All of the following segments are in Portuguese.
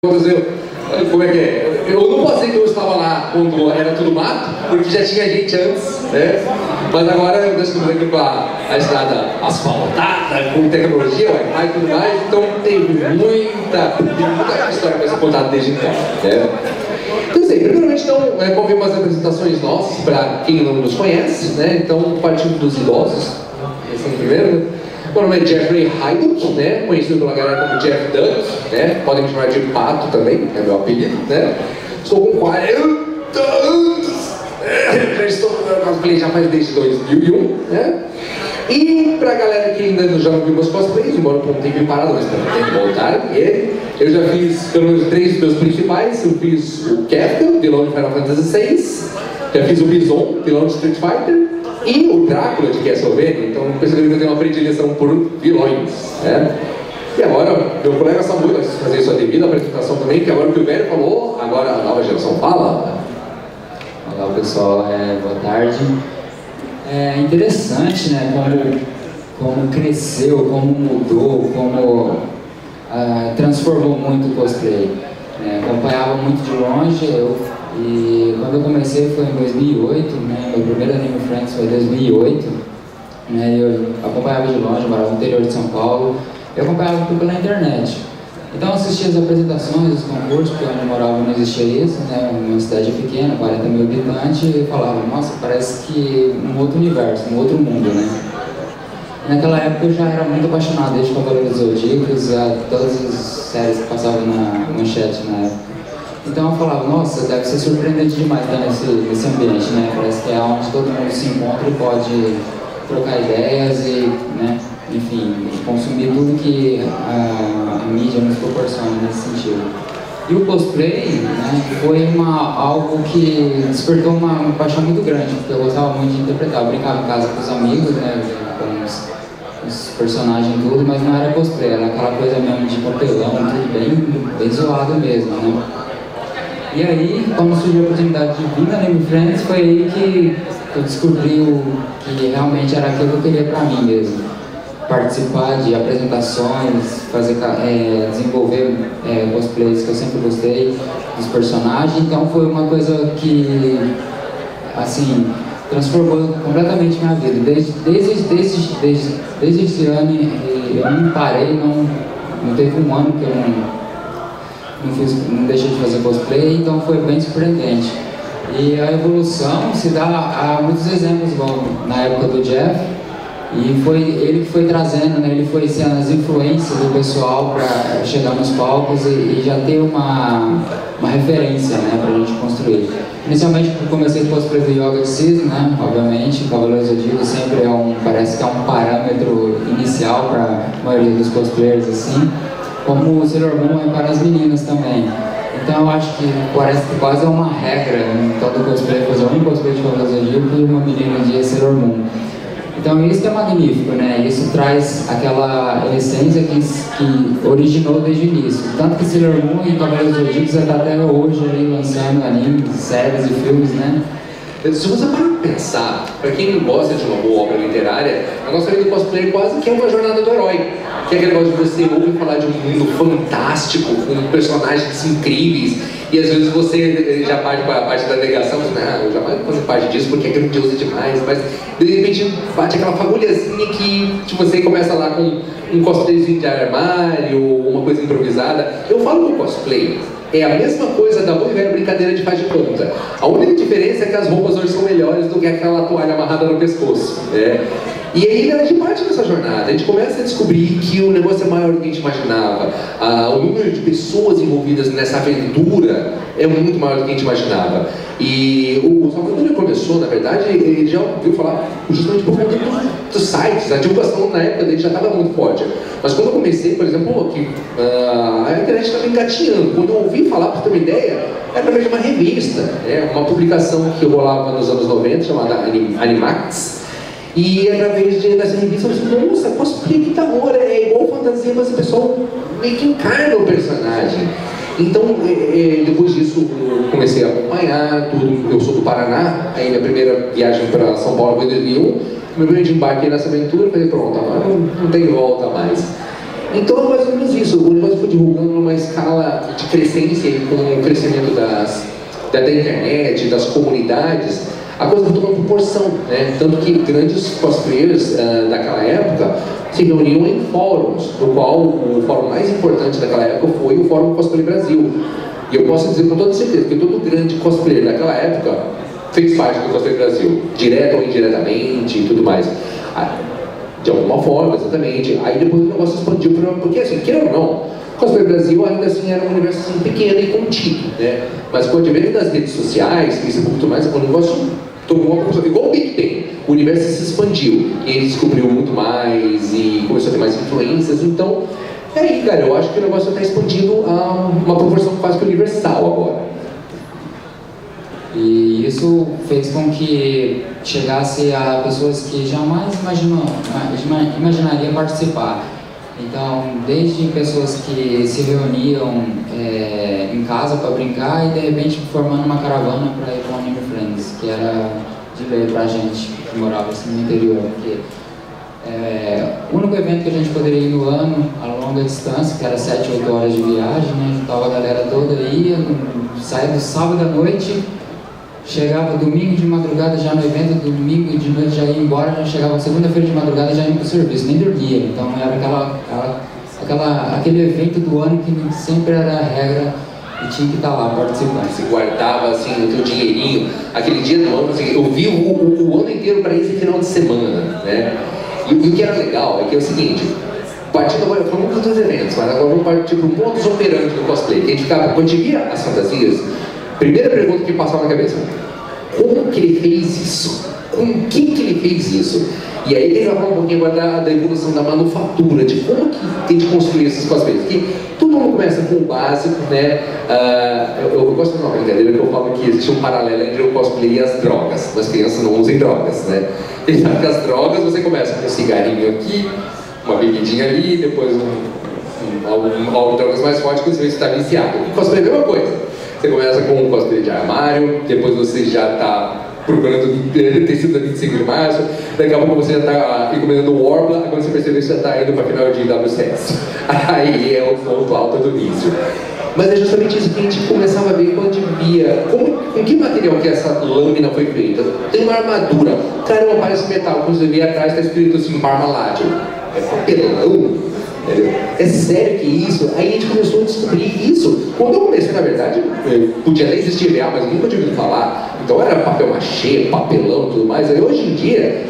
Aconteceu, como é que é? Eu não posso dizer que eu estava lá quando era tudo mato, porque já tinha gente antes, né? Mas agora eu descobri aqui com a estrada asfaltada, com tecnologia, Wi-Fi e tudo mais, então tem muita história para ser contada desde então, né? Então, assim, primeiramente, então, convém umas apresentações nossas para quem não nos conhece, né? Então, partindo dos idosos, esse é o primeiro, né? Meu nome é Jeffrey Hayduck, né? Conhecido pela galera como Jeff Duck, né? Podem me chamar de Pato também, é meu apelido, né? Estou com 40 anos, já estou no cosplay já faz desde 2001, né? E pra galera que ainda já não viu meus cosplays, embora por um tempo parado, mas tem que voltar, eu já fiz pelo menos 3 dos meus principais. Eu fiz o Kefka, vilão de Final Fantasy VI, já fiz o Bison, vilão de Street Fighter, e o Drácula de Castlevania. Então percebi que eu tenho uma predileção por vilões, né? E agora, meu colega Samuel vai fazer sua devida apresentação também, que agora o que o velho falou, agora a nova geração fala. Olá pessoal, boa tarde. É interessante, né, como cresceu, como mudou, como transformou muito o cosplay. Acompanhava muito de longe, e quando eu comecei foi em 2008, né, meu primeiro Anime Friends foi em 2008, né, eu acompanhava de longe, morava no interior de São Paulo, eu acompanhava tudo pela internet. Então eu assistia as apresentações, os concursos, porque onde eu morava não existia isso, né, uma cidade pequena, 40 mil habitantes, e falava, nossa, parece que um outro universo, um outro mundo, né. Naquela época eu já era muito apaixonado desde Cavaleiros dos Zodíacos, a todas as séries que passavam na manchete na época. Então eu falava, nossa, deve ser surpreendente demais estar nesse ambiente, né? Parece que é onde todo mundo se encontra e pode trocar ideias e, né, enfim, consumir tudo que a mídia nos proporciona nesse sentido. E o cosplay, né, foi algo que despertou uma paixão muito grande, porque eu gostava muito de interpretar. Eu brincava em casa com os amigos, né, com os personagens e tudo, mas não era cosplay, era aquela coisa mesmo de papelão, tudo bem zoado mesmo, né. E aí, quando surgiu a oportunidade de vir na Anime Friends, foi aí que eu descobri que realmente era aquilo que eu queria pra mim mesmo. Participar de apresentações, desenvolver cosplays que eu sempre gostei, dos personagens. Então foi uma coisa que, assim, transformou completamente minha vida. Desde esse ano eu não parei, não teve um ano que eu não deixei de fazer cosplay, então foi bem surpreendente. E a evolução se dá a muitos exemplos, igual na época do Jeff, e foi ele que foi trazendo, né, ele foi sendo as influências do pessoal para chegar nos palcos e já ter uma referência, né, pra gente construir. Inicialmente eu comecei cosplay do Yoga de Cisne, né, obviamente, Cavaleiros do Zodíaco sempre parece que é um parâmetro inicial para a maioria dos cosplayers, assim. Como o Sailor Moon é para as meninas também. Então eu acho que parece que quase é uma regra em todo cosplay fazer um cosplay de Cavaleiros do Zodíaco e uma menina de Sailor Moon. Então isso que é magnífico, né? Isso traz aquela essência que originou desde o início. Tanto que Sailor Moon e Cavaleiros do Zodíaco está até hoje ali lançando animes, séries e filmes, né? Se você para pensar, para quem não gosta de uma boa obra literária, a nossa vida do cosplay quase que é uma jornada do herói. Que é aquele negócio de você ouvir falar de um mundo fantástico, com personagens incríveis, e às vezes você já parte para a parte da negação, não, eu jamais vou fazer parte disso porque é grandioso demais, mas de repente bate aquela fagulhazinha que você começa lá com um cosplayzinho de armário, ou uma coisa improvisada. Eu falo que o cosplay é a mesma coisa da boa e velha brincadeira de faz de conta. A única diferença é que as roupas hoje são melhores do que aquela toalha amarrada no pescoço, né? E aí a gente parte nessa jornada, a gente começa a descobrir que o negócio é maior do que a gente imaginava. O número de pessoas envolvidas nessa aventura é muito maior do que a gente imaginava. E o Salvador começou, na verdade, ele já ouviu falar justamente por conta dos sites, a divulgação na época dele já estava muito forte. Mas quando eu comecei, por exemplo, a internet estava engatinhando. Quando eu ouvi falar, para ter uma ideia, era através de uma revista, né? Uma publicação que rolava nos anos 90, chamada Animax. E através dessa revista eu disse, nossa, cosplay que da hora, é igual fantasia, mas o pessoal meio que encarna o personagem. Então, depois disso, eu comecei a acompanhar tudo. Eu sou do Paraná, aí minha primeira viagem para São Paulo foi em 2001. Meu primeiro embarque nessa aventura, falei, pronto, agora não tem volta mais. Então é mais ou menos isso, o negócio foi divulgando numa escala de crescência e com o crescimento da internet, das comunidades, a coisa tomou uma proporção, né? Tanto que grandes cosplayers daquela época se reuniam em fóruns, no qual o fórum mais importante daquela época foi o Fórum Cosplay Brasil. E eu posso dizer com toda certeza que todo grande cosplayer daquela época fez parte do Cosplay Brasil, direto ou indiretamente e tudo mais. De alguma forma, exatamente. Aí depois o negócio expandiu, porque assim, queira ou não, o Cosplay Brasil ainda assim era um universo assim, pequeno e contido, né? Mas com o advento das redes sociais, Facebook e tudo mais, o negócio tomou uma proporção, igual o Big Bang, o universo se expandiu, e ele descobriu muito mais, e começou a ter mais influências, então, é aí, cara, eu acho que o negócio está expandindo a uma proporção quase que universal agora. E isso fez com que chegasse a pessoas que jamais imaginariam participar. Então, desde pessoas que se reuniam em casa para brincar e de repente formando uma caravana para ir para o Anime Friends, que era de lei para a gente que morava assim no interior. Porque o único evento que a gente poderia ir no ano, a longa distância, que era 7, 8 horas de viagem, né? Juntava a galera toda, ia, saía do sábado à noite. Chegava domingo de madrugada já no evento, domingo de noite já ia embora, já chegava segunda-feira de madrugada já ia para o serviço, nem dormia. Então era aquele evento do ano que sempre era a regra e tinha que estar lá participando. Você guardava assim o teu dinheirinho, aquele dia do ano, assim, eu vi o ano inteiro para esse final de semana, né? E o que era legal é que é o seguinte, partindo agora, foi muitos dos eventos, mas agora vamos partir para o modus operandi do cosplay, que a gente ficava, quando a gente via as fantasias, primeira pergunta que passava na cabeça: como que ele fez isso? Com quem que ele fez isso? E aí ele vai falar um pouquinho agora da evolução da manufatura, de como que tem de construir esses cosplays. Porque todo mundo começa com o básico, né? Eu gosto de uma brincadeira que eu falo que existe um paralelo entre o cosplay e as drogas. As crianças não usem drogas, né? E sabe que as drogas você começa com um cigarrinho aqui, uma bebidinha ali, depois algo drogas mais forte que você está viciado. E cosplay é a mesma coisa. Você começa com um cosplay de armário, depois você já está procurando tecido da 25 de março, daqui a pouco você já está encomendando o Warbler, agora você percebe que você já está indo para a final de WCS. Aí é o ponto alto do início. Mas é justamente isso que a gente começava a ver quando a gente via com que material que essa lâmina foi feita. Tem uma armadura, caramba, parece metal, quando você vê atrás está escrito assim, Parmalat. É papelão? É sério que isso? Aí a gente começou a descobrir isso. Quando eu comecei, na verdade, podia até existir EVA, mas eu nunca tinha ouvido falar. Então era papel machê, papelão e tudo mais. Aí hoje em dia,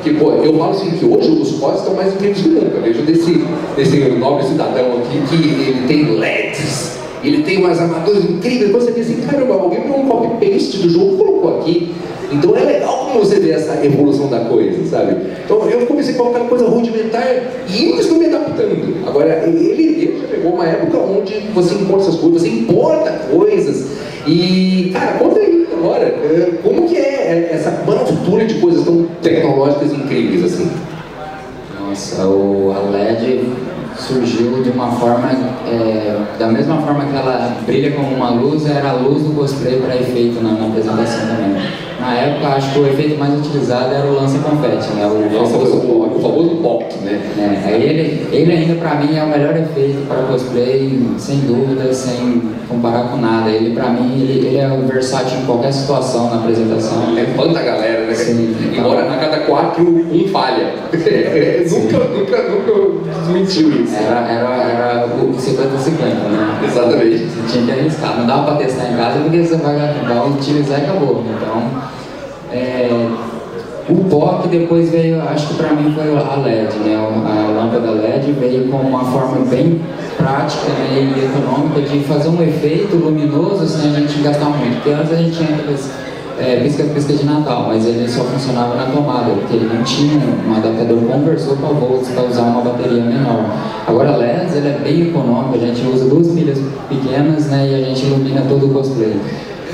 eu falo assim que hoje os códigos estão mais incríveis que nunca. Vejo desse nobre cidadão aqui que ele tem LEDs, ele tem umas armaduras incríveis. Você pensa assim, caramba, alguém pegou um copy-paste do jogo e colocou aqui. Então é legal como você vê essa evolução da coisa, sabe? Então eu comecei com aquela coisa rudimentar e eu estou me adaptando. Agora, ele já pegou uma época onde você encontra essas coisas, você importa coisas. E, cara, conta aí agora, como que é essa manufatura de coisas tão tecnológicas e incríveis assim? Nossa, a LED surgiu de uma forma, da mesma forma que ela brilha como uma luz, era a luz do cosplay para efeito na apresentação também. Na época, acho que o efeito mais utilizado era o lança-confete, né? O famoso pop, né? Ele ainda pra mim é o melhor efeito para cosplay, sem dúvida, sem comparar com nada. Ele pra mim, ele é versátil em qualquer situação na apresentação. É fã da galera, né? Sim, embora a cada 4, um falha. nunca desmentiu isso. Era o 50-50, né? Exatamente. Você tinha que arriscar. Não dava pra testar em casa porque você vai utilizar e acabou. Então, o POC depois veio, acho que pra mim foi a LED, né? A lâmpada LED veio com uma forma bem prática, né, e econômica de fazer um efeito luminoso sem a gente gastar muito. Porque antes a gente tinha aqueles pisca de Natal, mas ele só funcionava na tomada, porque ele não tinha um adaptador conversor para volts para usar uma bateria menor. Agora a LED ele é bem econômico, a gente usa 2 pilhas pequenas, né, e a gente ilumina todo o cosplay.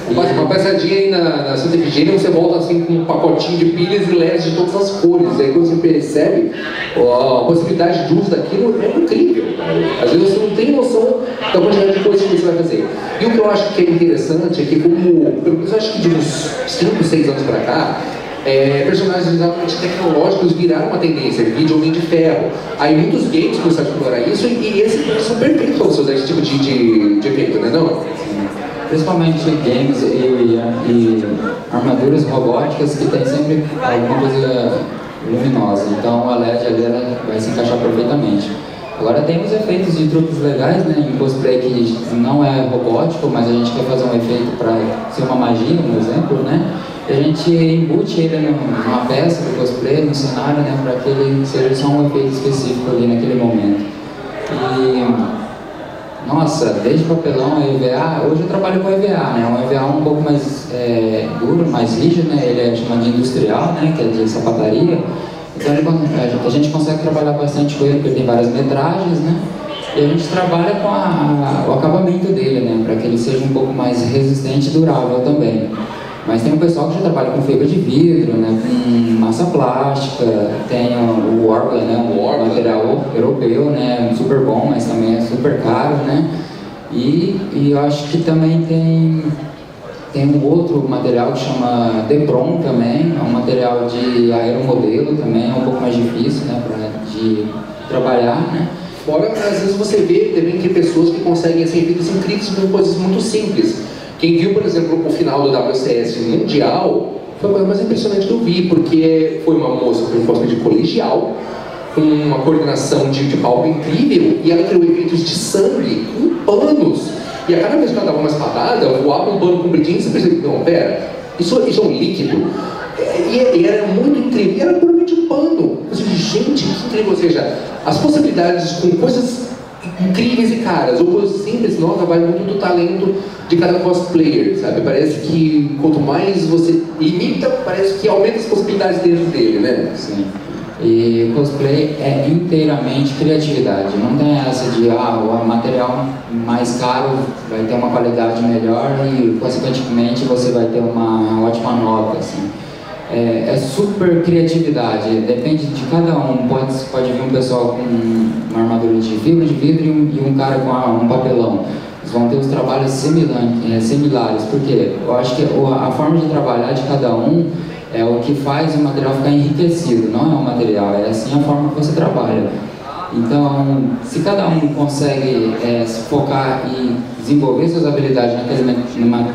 Uma passadinha aí na Santa Efigênia, você volta assim com um pacotinho de pilhas e LEDs de todas as cores. Aí quando você percebe, a possibilidade de uso daquilo é incrível, cara. Às vezes você não tem noção da quantidade de coisas que você vai fazer. E o que eu acho que é interessante é que, como, pelo menos eu acho que de uns 5, 6 anos pra cá, Personagens altamente tecnológicos viraram uma tendência, vídeo Homem de Ferro. Aí muitos games começaram a explorar isso e esses são perfeitos para você usar esse tipo de efeito, né não? Principalmente games e armaduras robóticas que tem sempre alguma coisa luminosa. Então a LED ali ela vai se encaixar perfeitamente. Agora tem os efeitos de truques legais, né, em cosplay que não é robótico, mas a gente quer fazer um efeito para ser uma magia, um exemplo, né? E a gente embute ele numa peça do cosplay, no cenário, né, para que ele seja só um efeito específico ali naquele momento. E, nossa, desde papelão a EVA, hoje eu trabalho com EVA, né, um EVA um pouco mais duro, mais rígido, né, ele é chamado de industrial, né, que é de sapataria. Então a gente consegue trabalhar bastante com ele, porque ele tem várias metragens, né? E a gente trabalha com o acabamento dele, né? Para que ele seja um pouco mais resistente e durável também. Mas tem um pessoal que já trabalha com fibra de vidro, né? Com massa plástica, tem o Orgla, né? Um material europeu, né? Super bom, mas também é super caro, né? E eu acho que também tem um outro material que chama Depron também, é um material de aeromodelo também, é um pouco mais difícil, né, de trabalhar, né. Fora, às vezes você vê também que pessoas que conseguem assim, efeitos incríveis com coisas muito simples. Quem viu, por exemplo, o final do WCS Mundial, foi a coisa mais impressionante que eu vi, porque foi uma moça com um cosplay de colegial, com uma coordenação de palco incrível, e ela criou efeitos de sangue com panos. E a cada vez que ela dava uma espadada, voava um pano compridinho, você percebeu, não, pera, isso é um líquido. E era muito incrível, e era puramente um pano. Eu disse, gente, que incrível, ou seja, as possibilidades com coisas incríveis e caras, ou coisas simples, nossa, vai muito do talento de cada cosplayer, sabe? Parece que quanto mais você imita, parece que aumenta as possibilidades dentro dele, né? Sim. E cosplay é inteiramente criatividade, não tem essa de o material mais caro vai ter uma qualidade melhor e consequentemente você vai ter uma ótima nota, assim. É super criatividade, depende de cada um, pode vir um pessoal com uma armadura de fibra de vidro e um cara com um papelão. Eles vão ter os trabalhos similares, porque eu acho que a forma de trabalhar de cada um é o que faz o material ficar enriquecido, não é o material, é assim a forma que você trabalha. Então, se cada um consegue se focar e desenvolver suas habilidades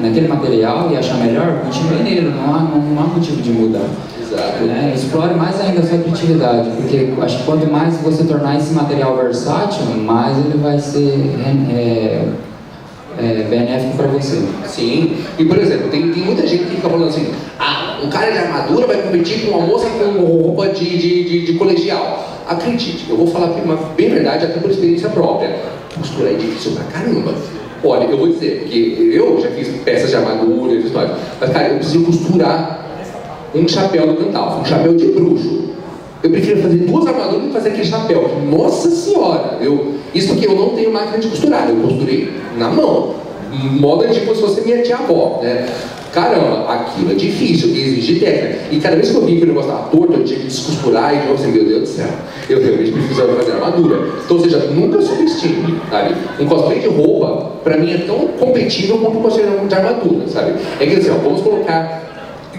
naquele material e achar melhor, continue nele, não há motivo de mudar. Exato. Explore mais ainda a sua criatividade, porque acho que quanto mais você tornar esse material versátil, mais ele vai ser benéfico para você. Sim, e por exemplo, tem muita gente que fica falando assim, um cara de armadura vai competir com uma moça com roupa de colegial. Acredite, eu vou falar bem verdade, até por experiência própria. Costurar é difícil pra caramba. Olha, eu vou dizer, porque eu já fiz peças de armadura, mas cara, eu preciso costurar um chapéu do Gandalf, um chapéu de bruxo. Eu prefiro fazer 2 armaduras do que fazer aquele chapéu. Nossa senhora! Isso porque eu não tenho máquina de costurar, eu costurei na mão. Modo tipo se fosse minha tia-avó, né? Caramba, aquilo é difícil, exige técnica. E cada vez que eu vi que o negócio estava torto, eu tinha que descosturar e eu assim, meu Deus do céu, eu realmente precisava fazer armadura. Então, ou seja, nunca subestime, sabe? Um cosplay de roupa, pra mim, é tão compatível quanto um cosplay de armadura, sabe? É que assim, vamos colocar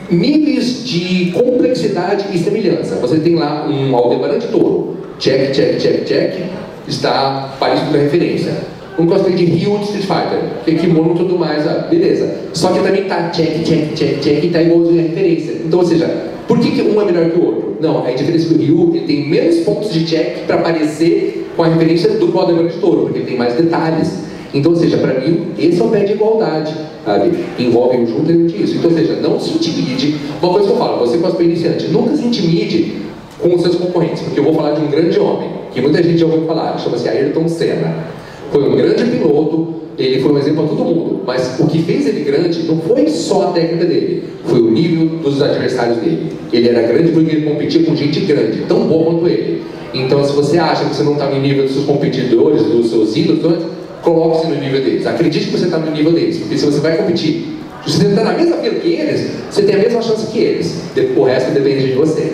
níveis de complexidade e semelhança. Você tem lá um Aldebaran de Touro, check, check, check, check, está parecido com a referência. Um cosplay de Ryu de Street Fighter, tem kimono e tudo mais, beleza. Só que também tá check, check, check, check e tá igualzinho a referência. Então, ou seja, por que um é melhor que o outro? Não, a diferença é que o Ryu ele tem menos pontos de check para aparecer com a referência do Aldebaran de Touro, porque ele tem mais detalhes. Então, ou seja, para mim, esse é o pé de igualdade, sabe? Envolve juntamente isso. Então, ou seja, não se intimide. Uma coisa que eu falo, você cosplay iniciante, nunca se intimide com os seus concorrentes, porque eu vou falar de um grande homem, que muita gente já ouviu falar, chama-se Ayrton Senna. Foi um grande piloto, ele foi um exemplo para todo mundo, mas o que fez ele grande não foi só a técnica dele, foi o nível dos adversários dele. Ele era grande porque ele competia com gente grande, tão boa quanto ele. Então, se você acha que você não está no nível dos seus competidores, dos seus ídolos, coloque-se no nível deles. Acredite que você está no nível deles, porque se você vai competir, se você está na mesma fila que eles, você tem a mesma chance que eles. O resto depende de você.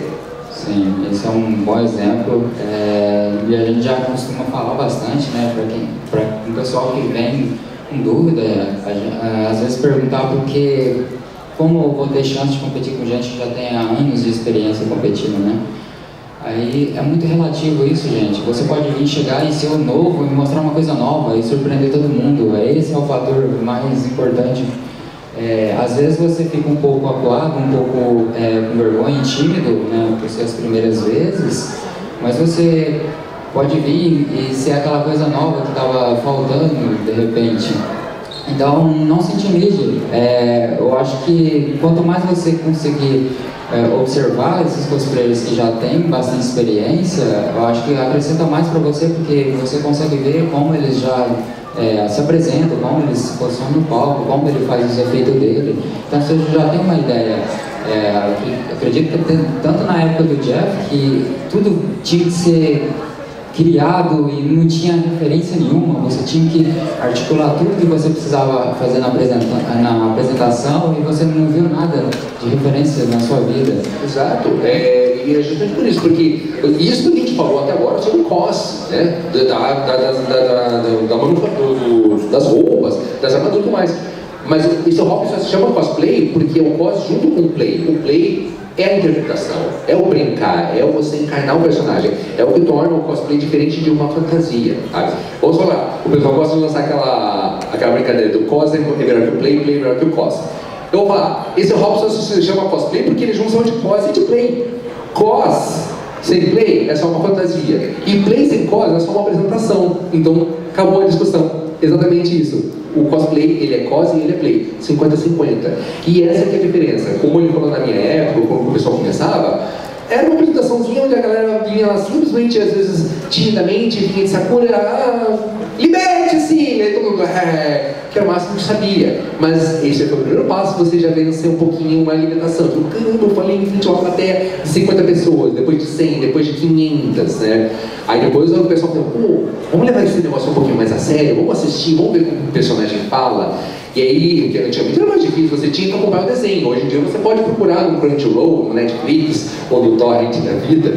Sim, esse é um bom exemplo. E a gente já costuma falar bastante, né, para um pessoal que vem com dúvida, às vezes perguntar por que como eu vou ter chance de competir com gente que já tem há anos de experiência competindo, né? Aí é muito relativo isso, gente. Você pode vir chegar e ser o novo e mostrar uma coisa nova e surpreender todo mundo. Esse é o fator mais importante. Às vezes você fica um pouco acuado, um pouco com vergonha e tímido, né, por ser as primeiras vezes, mas você pode vir e ser aquela coisa nova que estava faltando de repente. Então não se intimide. Eu acho que quanto mais você conseguir observar esses cosplayers que já têm bastante experiência, eu acho que acrescenta mais para você, porque você consegue ver como eles já se apresentam, como eles se posicionam no palco, como ele faz os efeitos dele. Então você já tem uma ideia. Acredito que tanto na época do Jeff, que tudo tinha que ser criado e não tinha referência nenhuma, você tinha que articular tudo que você precisava fazer na apresentação e você não viu nada de referência na sua vida. Exato, e é justamente por isso, porque isso que a gente falou até agora sobre o cos, né? Das roupas, das armaduras e tudo mais. Mas esse hobby só se chama cosplay porque o cos junto com o play. O play é a interpretação, é o brincar, é o você encarnar o personagem, é o que torna o cosplay diferente de uma fantasia, sabe? Vamos falar, o pessoal gosta de lançar aquela brincadeira do cos é melhor que o play é melhor que o cos. Eu vou falar, esse hobby só se chama cosplay porque eles juntam de cos e de play. Cos sem play é só uma fantasia, e play sem cos é só uma apresentação. Então acabou a discussão. Exatamente isso. O cosplay, ele é cos e ele é play, 50-50. E essa que é a diferença. Como ele falou na minha época, quando o pessoal começava, era uma apresentaçãozinha onde a galera vinha lá simplesmente, às vezes, timidamente, vinha de Sakura, liberte-se! E aí todo mundo, que era o máximo que sabia. Mas esse foi o primeiro passo, você já vencer um pouquinho uma limitação. Então, caramba, eu falei em frente a uma plateia de 50 pessoas, depois de 100, depois de 500, né? Aí depois o pessoal falou, vamos levar esse negócio um pouquinho mais a sério, vamos assistir, vamos ver como o personagem fala. E aí, que antigamente era mais difícil, você tinha que acompanhar o desenho. Hoje em dia você pode procurar no Crunchyroll, no Netflix, ou no Torrent da vida,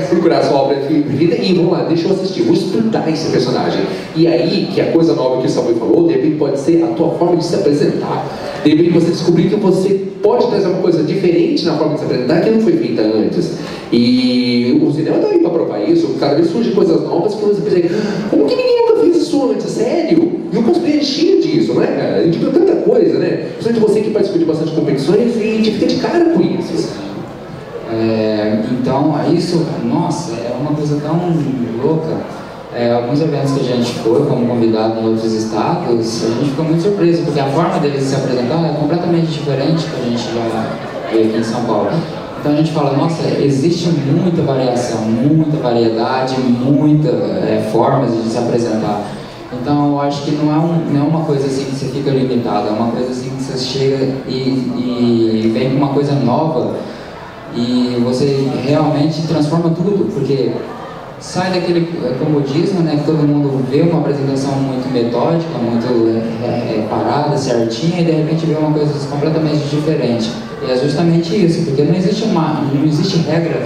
procurar a sua obra preferida e vamos lá, deixa eu assistir, vou estudar esse personagem. E aí, que a coisa nova que o Samuel falou, de repente pode ser a tua forma de se apresentar. De repente você descobrir que você pode trazer uma coisa diferente na forma de se apresentar que não foi feita antes. E o cinema está aí para provar isso. Cada vez surgem coisas novas que você pensa, como que ninguém nunca fez isso antes? Sério? E o cosplay é cheio disso, não é, cara? A gente viu tanta coisa, né? Principalmente você que participa de bastante competições e a gente fica de cara com isso. Então, isso, nossa, é uma coisa tão louca. Alguns eventos que a gente foi como convidado em outros estados, a gente ficou muito surpreso, porque a forma deles se apresentar é completamente diferente que a gente já veio aqui em São Paulo. Então a gente fala, nossa, existe muita variação, muita variedade, muitas formas de se apresentar. Então eu acho que não é uma coisa assim que você fica limitado, é uma coisa assim que você chega e vem com uma coisa nova e você realmente transforma tudo, porque sai daquele comodismo, né, que todo mundo vê uma apresentação muito metódica, muito parada, certinha, e de repente vê uma coisa completamente diferente. E é justamente isso, porque não existe regra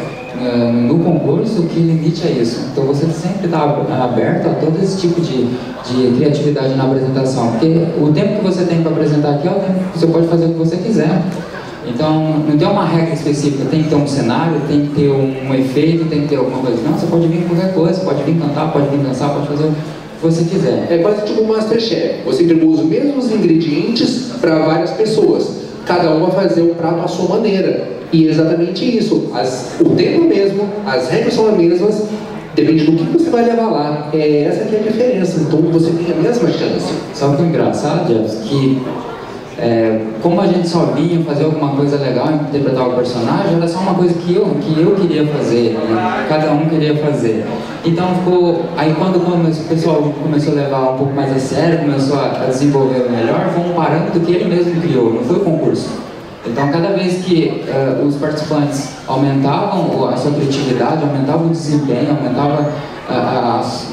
no concurso que limite a isso. Então você sempre está aberto a todo esse tipo de criatividade na apresentação, porque o tempo que você tem para apresentar aqui é o tempo que você pode fazer o que você quiser. Então, não tem uma regra específica, tem que ter um cenário, tem que ter um efeito, tem que ter alguma coisa. Não, você pode vir com qualquer coisa, pode vir cantar, pode vir dançar, pode fazer o que você quiser. É quase tipo um Masterchef. Você entregou os mesmos ingredientes para várias pessoas. Cada um vai fazer um prato à sua maneira. E é exatamente isso. O tempo é o mesmo, as regras são as mesmas, depende do que você vai levar lá. Essa que é a diferença. Então, você tem a mesma chance. Sabe o que é engraçado, Jeff? Que como a gente só vinha fazer alguma coisa legal, interpretar o personagem, era só uma coisa que eu queria fazer, né? Cada um queria fazer. Então aí quando o pessoal começou a levar um pouco mais a sério, começou a desenvolver melhor, foi um parâmetro que ele mesmo criou, não foi o concurso. Então cada vez que os participantes aumentavam a sua criatividade, aumentavam o desempenho, aumentavam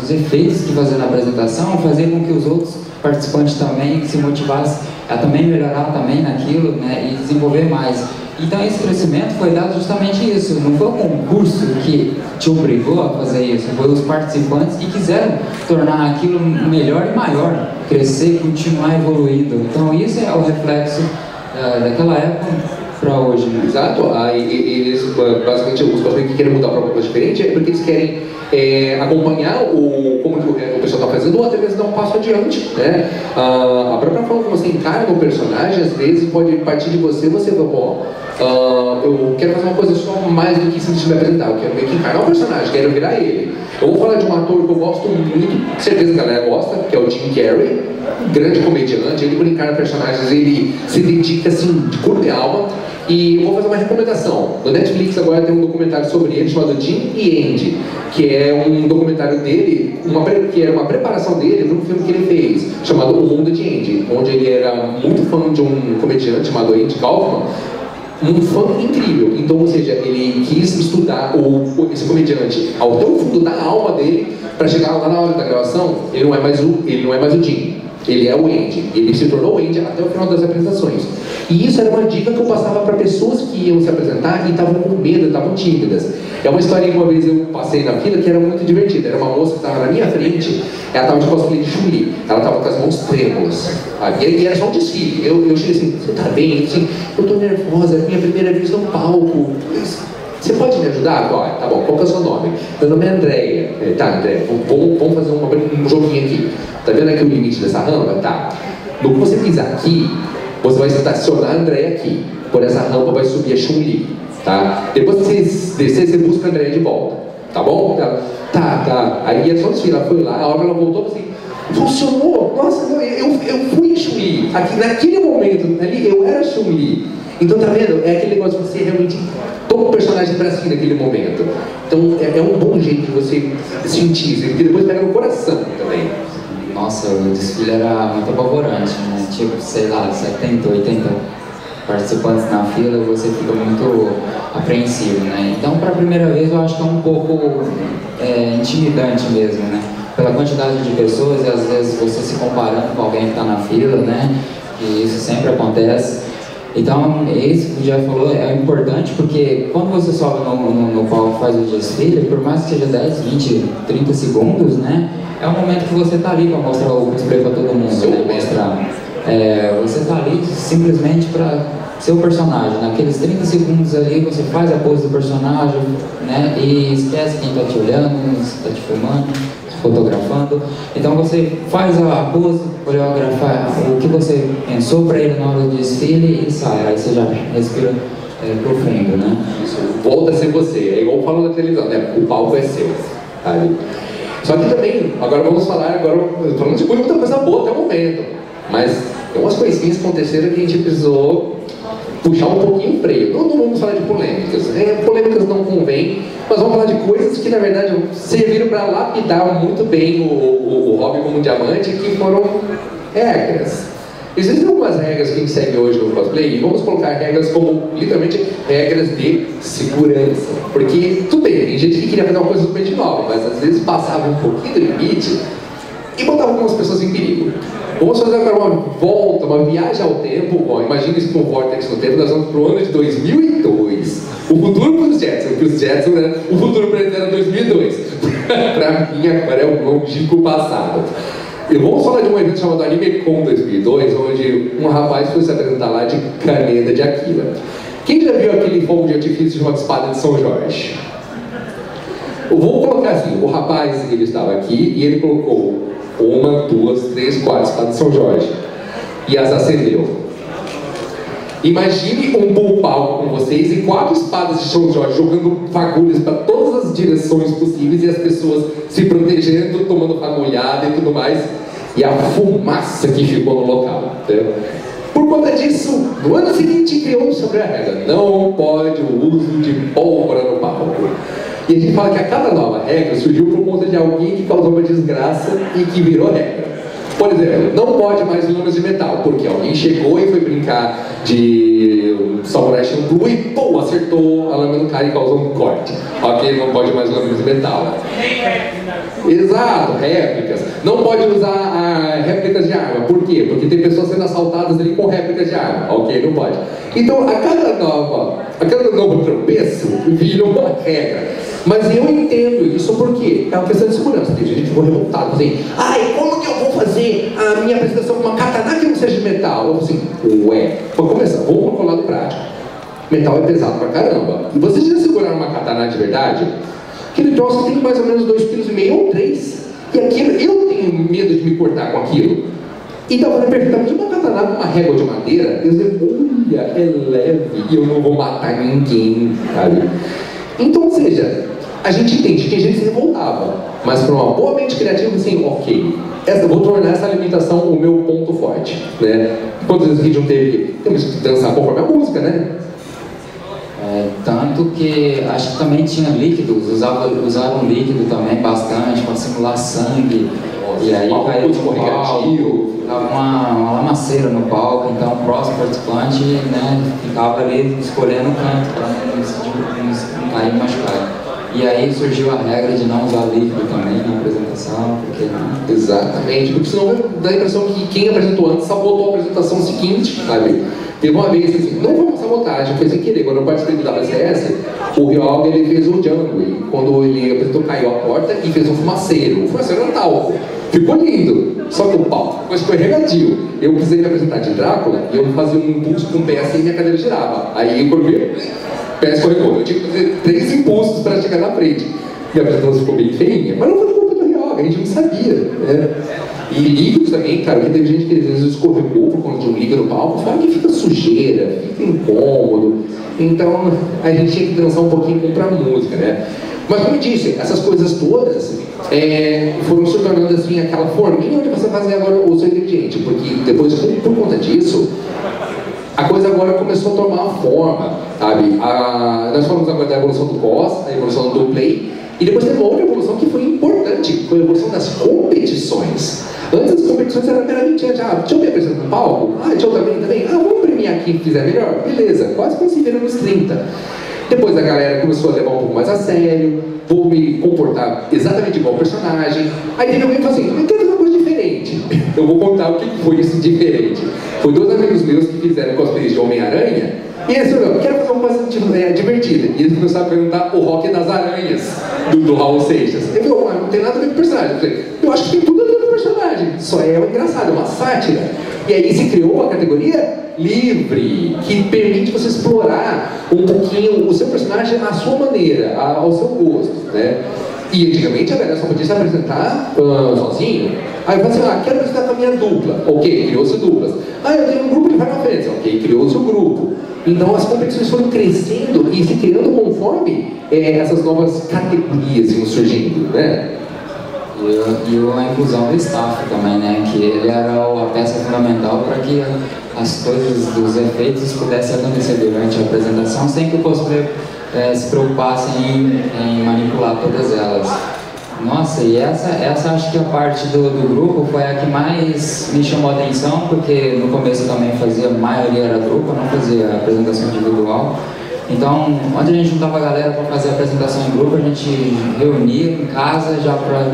os efeitos que fazia na apresentação, fazia com que os outros participantes também se motivassem a também melhorar também naquilo, né, e desenvolver mais. Então esse crescimento foi dado justamente isso, não foi o concurso que te obrigou a fazer isso, foi os participantes que quiseram tornar aquilo melhor e maior, crescer, continuar evoluindo. Então isso é o reflexo daquela época para hoje, né? Exato, eles basicamente os cosplayers que querem mudar para uma coisa diferente é porque eles querem acompanhar como que o pessoal está fazendo ou até mesmo dar um passo adiante, né? A própria forma como você encara o personagem, às vezes pode partir de você fala, bom, eu quero fazer uma coisa só mais do que simplesmente me apresentar, eu quero meio que encarnar o personagem, quero virar ele. Eu vou falar de um ator que eu gosto muito, com certeza a galera gosta, que é o Jim Carrey, um grande comediante. Ele, quando encarna personagens, ele se dedica assim, de corpo e alma. E eu vou fazer uma recomendação. No Netflix agora tem um documentário sobre ele chamado Jim e Andy, que é um documentário dele, que era uma preparação dele para um filme que ele fez, chamado O Mundo de Andy, onde ele era muito fã de um comediante chamado Andy Kaufman, um fã incrível. Então, ou seja, ele quis estudar esse comediante ao tão fundo da alma dele, para chegar lá na hora da gravação, ele não é mais o Jim. Ele é o Andy, ele se tornou o Andy até o final das apresentações. E isso era uma dica que eu passava para pessoas que iam se apresentar e estavam com medo, estavam tímidas. É uma história que uma vez eu passei na fila que era muito divertida. Era uma moça que estava na minha frente, ela estava de cosplay de Chun-Li, ela estava com as mãos trêmulas. E era só um desfile. Eu cheguei assim, você está bem? Assim, eu estou nervosa, é a minha primeira vez no palco. Você pode me ajudar? Tá bom, qual que é o seu nome? Meu nome é Andréia. Tá, Andréia, vamos fazer um joguinho aqui. Tá vendo aqui o limite dessa rampa? Tá. No que você pisar aqui, você vai estacionar a Andréia aqui. Por essa rampa vai subir a Chun-Li, tá? Depois que você descer, você busca a Andréia de volta. Tá bom? Tá. Aí é só desfile, ela foi lá, a hora ela voltou assim, funcionou! Nossa, eu fui Chun-Li. Naquele momento ali, eu era Chun-Li. Então, tá vendo? É aquele negócio de você realmente toma o personagem pra si naquele momento. Então, é um bom jeito de você sentir isso, porque depois pega no coração também. Nossa, o desfile era muito apavorante, né? Tipo, sei lá, 70, 80 participantes na fila, você fica muito apreensivo, né? Então, para a primeira vez, eu acho que é um pouco intimidante mesmo, né? Pela quantidade de pessoas e às vezes você se comparando com alguém que está na fila, né? Que isso sempre acontece. Então, isso que o Jeff falou é importante porque quando você sobe no palco e faz o desfile, por mais que seja 10, 20, 30 segundos, né? É um momento que você está ali para mostrar o cosplay para todo mundo, né? Você está ali simplesmente para ser o personagem. Naqueles 30 segundos ali, você faz a pose do personagem, né? E esquece quem está te olhando, está te filmando, fotografando. Então você faz a pose, coreografar o que você pensou para ele na hora do desfile e sai. Aí você já respira profundo, né? Isso volta a ser você. É igual falando na televisão, né? O palco é seu. Sabe? Só que também, agora vamos falar, falando de muita coisa boa até o momento, mas tem umas coisinhas que aconteceram que a gente precisou puxar um pouquinho o freio. Não vamos falar de polêmicas, polêmicas não convém, mas vamos falar de coisas que na verdade serviram para lapidar muito bem o hobby como um diamante, que foram regras. Existem algumas regras que a gente segue hoje no cosplay e vamos colocar regras como, literalmente, regras de segurança. Porque, tudo bem, tem gente que queria fazer uma coisa totalmente nova, mas às vezes passava um pouquinho do limite e botava algumas pessoas em perigo. Vamos fazer agora uma volta, uma viagem ao tempo. Bom, imagina isso com um vórtex no tempo, nós vamos para o ano de 2002. O futuro para os Jetsons, porque os Jetsons, né, o futuro para eles era 2002. Para mim, agora é um longínquo passado. E vamos falar de um evento chamado Anime Con 2002, onde um rapaz foi se apresentar lá de Kaneda de Akira. Quem já viu aquele fogo de artifício chamado Espada de São Jorge? Eu vou colocar assim, o rapaz, ele estava aqui e ele colocou 1, 2, 3, 4 espadas de São Jorge e as acendeu. Imagine um bom palco com vocês e 4 espadas de São Jorge jogando fagulhas para todas as direções possíveis e as pessoas se protegendo, tomando fagulhada e tudo mais, e a fumaça que ficou no local. Entendeu? Por conta disso, no ano seguinte criou sobre a regra: não pode o uso de pólvora no palco. E a gente fala que a cada nova regra surgiu por conta de alguém que causou uma desgraça e que virou regra. Por exemplo, não pode mais lâminas de metal, porque alguém chegou e foi brincar de Samurai Champloo e, pô, acertou a lâmina do cara e causou um corte. Ok, não pode mais lâminas de metal. Exato, réplicas. Não pode usar réplicas de arma. Por quê? Porque tem pessoas sendo assaltadas ali com réplicas de arma. Ok, não pode. Então, a cada novo tropeço, vira uma regra. Mas eu entendo isso porque é uma questão de segurança. Tem gente que ficou revoltada, assim, ai, como que eu vou fazer a minha apresentação com uma katana que não seja de metal. Eu falei assim, ué, vou começar, vamos pro lado prático. Metal é pesado pra caramba. E vocês já seguraram uma katana de verdade? Aquele troço tem mais ou menos 2,5 kg ou 3. E aquilo, eu tenho medo de me cortar com aquilo. Então, eu perfeitamente uma katana com uma régua de madeira, eu disse, olha, é leve e eu não vou matar ninguém, sabe? Então, ou seja, a gente entende que a gente se revoltava, mas para uma boa mente criativa, assim, ok, vou tornar essa limitação o meu ponto forte, né? Quantas vezes a gente não temos que dançar conforme a música, né? Tanto que acho que também tinha líquidos, usavam líquido também bastante para simular sangue. E aí vai escorregadio, ficava uma lamaceira no palco, então o próximo participante, né, ficava ali escolhendo o canto para não cair machucado. E aí surgiu a regra de não usar líquido também na apresentação, porque não... Exatamente, porque senão dá a impressão que quem apresentou antes sabotou a apresentação seguinte, sabe? Teve uma vez assim, não foi uma sabotagem, foi sem querer. Quando eu participei do WCS, o Ryoga ele fez o Django, e quando ele apresentou, caiu a porta e fez um fumaceiro. O fumaceiro era talco. Ficou lindo, só que o pau ficou escorregadio. Eu precisei me apresentar de Drácula e eu fazia um impulso com o pé assim e minha cadeira girava. Aí quando vi, o pé escorregou. Eu tinha que fazer 3 impulsos para chegar na frente. E a apresentação ficou bem feinha, mas não foi culpa do Ryoga, a gente não sabia, né? E líquidos também, cara, que teve gente que às vezes escorregou por conta de um líquido no palco, fala que fica sujeira, fica incômodo. Então a gente tinha que dançar um pouquinho pra música, né? Mas como eu disse, essas coisas todas foram se tornando assim aquela forminha onde você fazia agora o seu ingrediente, porque depois, por conta disso, a coisa agora começou a tomar forma, sabe? Nós falamos agora da evolução do pós, a evolução do play, e depois teve uma outra evolução que foi importante, foi a evolução das competições. Antes as competições eram meramente, deixa eu me apresentar no palco, deixa eu também, vamos premiar quem fizer melhor, beleza, quase conseguiram nos 30. Depois a galera começou a levar um pouco mais a sério, vou me comportar exatamente igual ao personagem. Aí teve alguém que falou assim, eu quero fazer uma coisa diferente. Eu vou contar o que foi isso diferente. Foi 2 amigos meus que fizeram cosplay de Homem-Aranha, e eles falaram, quero fazer uma coisa divertida. E eles começaram a perguntar o Rock das Aranhas, do Raul Seixas. Eu falei, não tem nada a ver com o personagem. Eu falei, eu acho que tem tudo a ver com o personagem, só é engraçado, é uma sátira. E aí se criou uma categoria livre, que permite você explorar um pouquinho o seu personagem à sua maneira, ao seu gosto, né? E antigamente a galera só podia se apresentar sozinho. Aí eu falei assim, quero apresentar com a minha dupla. Ok, criou-se duplas. Eu tenho um grupo de Final Fantasy. Ok, criou-se um grupo. Então as competições foram crescendo e se criando conforme essas novas categorias iam surgindo, né? E a inclusão do staff também, né? Que ele era a peça fundamental para que as coisas dos efeitos pudessem acontecer durante a apresentação sem que o cosplayer se preocupasse em manipular todas elas. Nossa, e essa acho que a parte do grupo foi a que mais me chamou a atenção, porque no começo eu também fazia, a maioria era grupo, eu não fazia apresentação individual. Então, onde a gente juntava a galera para fazer a apresentação em grupo, a gente reunia em casa já para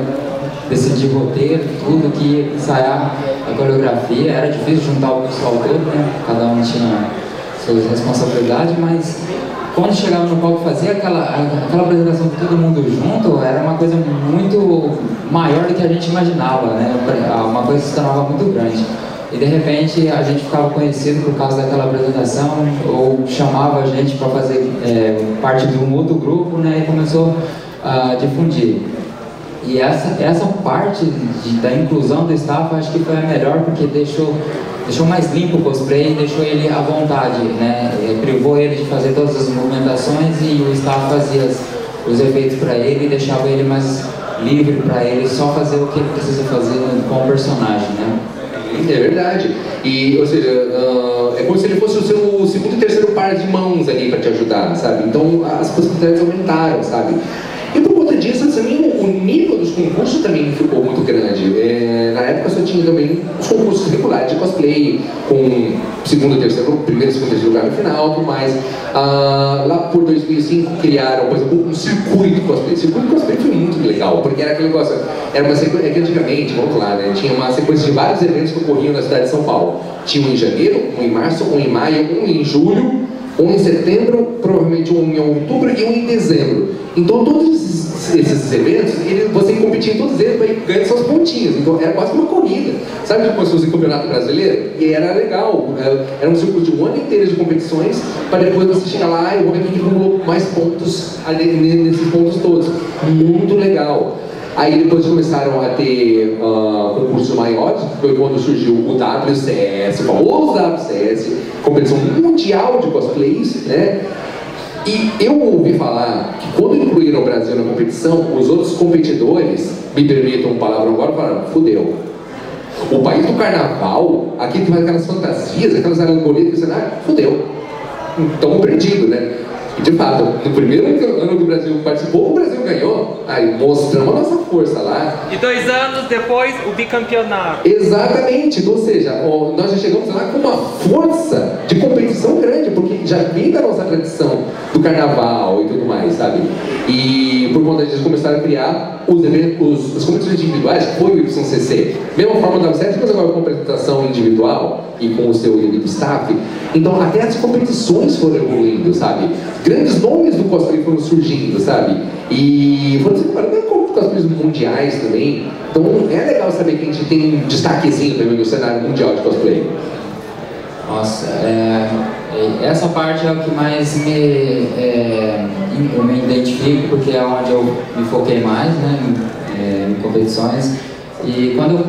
decidir roteiro, tudo que ia ensaiar a coreografia. Era difícil juntar o pessoal todo, né? Cada um tinha suas responsabilidades, mas quando chegava no palco e fazia aquela apresentação de todo mundo junto, era uma coisa muito maior do que a gente imaginava, né? Uma coisa que se tornava muito grande. E de repente a gente ficava conhecido por causa daquela apresentação, ou chamava a gente para fazer parte de um outro grupo, né? E começou a difundir. E essa parte da inclusão do staff, acho que foi a melhor, porque deixou mais limpo o cosplay, deixou ele à vontade, né? Privou ele de fazer todas as movimentações e o staff fazia os efeitos para ele e deixava ele mais livre para ele só fazer o que ele precisa fazer com o personagem, né? É verdade. E, ou seja, é como se ele fosse o seu segundo e terceiro par de mãos ali para te ajudar, sabe? Então as possibilidades aumentaram, sabe? E por conta disso, também o nível dos concursos também ficou muito grande. Na época só tinha também os concursos regulares de cosplay, com segundo, terceiro, primeiro, segundo, terceiro lugar no final, tudo mais. Lá por 2005 criaram, por exemplo, um circuito cosplay. O circuito cosplay foi muito legal, porque era aquele negócio, era uma sequência, que antigamente, vamos lá, né, tinha uma sequência de vários eventos que ocorriam na cidade de São Paulo. Tinha um em janeiro, um em março, um em maio, um em julho, um em setembro, provavelmente um em outubro e um em dezembro. Então todos esses esses eventos, você competia em todos eles para ir ganhando seus pontinhos. Então era quase uma corrida. Sabe como se fosse um campeonato brasileiro? E era legal. Era um circuito de um ano inteiro de competições para depois você chegar lá e vou ver quem acumulou mais pontos ali, nesses pontos todos. Muito legal. Aí depois começaram a ter concursos maiores, que foi quando surgiu o WCS, o famoso WCS, competição mundial de cosplays, né? E eu ouvi falar que quando incluíram o Brasil na competição, os outros competidores, me permitam um palavrão agora, falaram, fudeu. O país do carnaval, aqui que faz aquelas fantasias, aquelas arangoletas, fudeu. Estamos perdidos, né? E de fato, no primeiro ano que o Brasil participou, o Brasil ganhou. Aí mostramos a nossa força lá. E 2 anos depois, o bicampeonato. Exatamente, então, ou seja, nós já chegamos lá com uma força de competição grande, porque já vem da nossa tradição do carnaval e tudo mais, sabe? E por conta disso começaram a criar os eventos, as competições individuais, que foi o YCC. Mesma forma da WCS, mas agora com apresentação individual e com o seu devido staff. Então até as competições foram evoluindo, sabe? Grandes nomes do cosplay foram surgindo, sabe? E foram se preparando com cosplays mundiais também. Então é legal saber que a gente tem um destaquezinho também no cenário mundial de cosplay. Nossa, essa parte é o que mais eu me identifico, porque é onde eu me foquei mais, né, em competições. E quando eu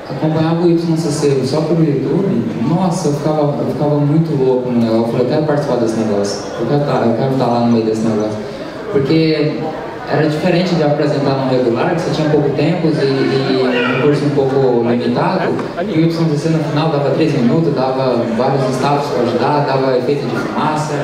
acompanhava o YCC só pelo YouTube, nossa, eu ficava muito louco no negócio. Eu falei, eu quero participar desse negócio, eu quero estar lá no meio desse negócio. Porque era diferente de apresentar no regular, que você tinha pouco tempo e um curso um pouco limitado. E o YCC no final dava 3 minutos, dava vários status para ajudar, dava efeito de fumaça.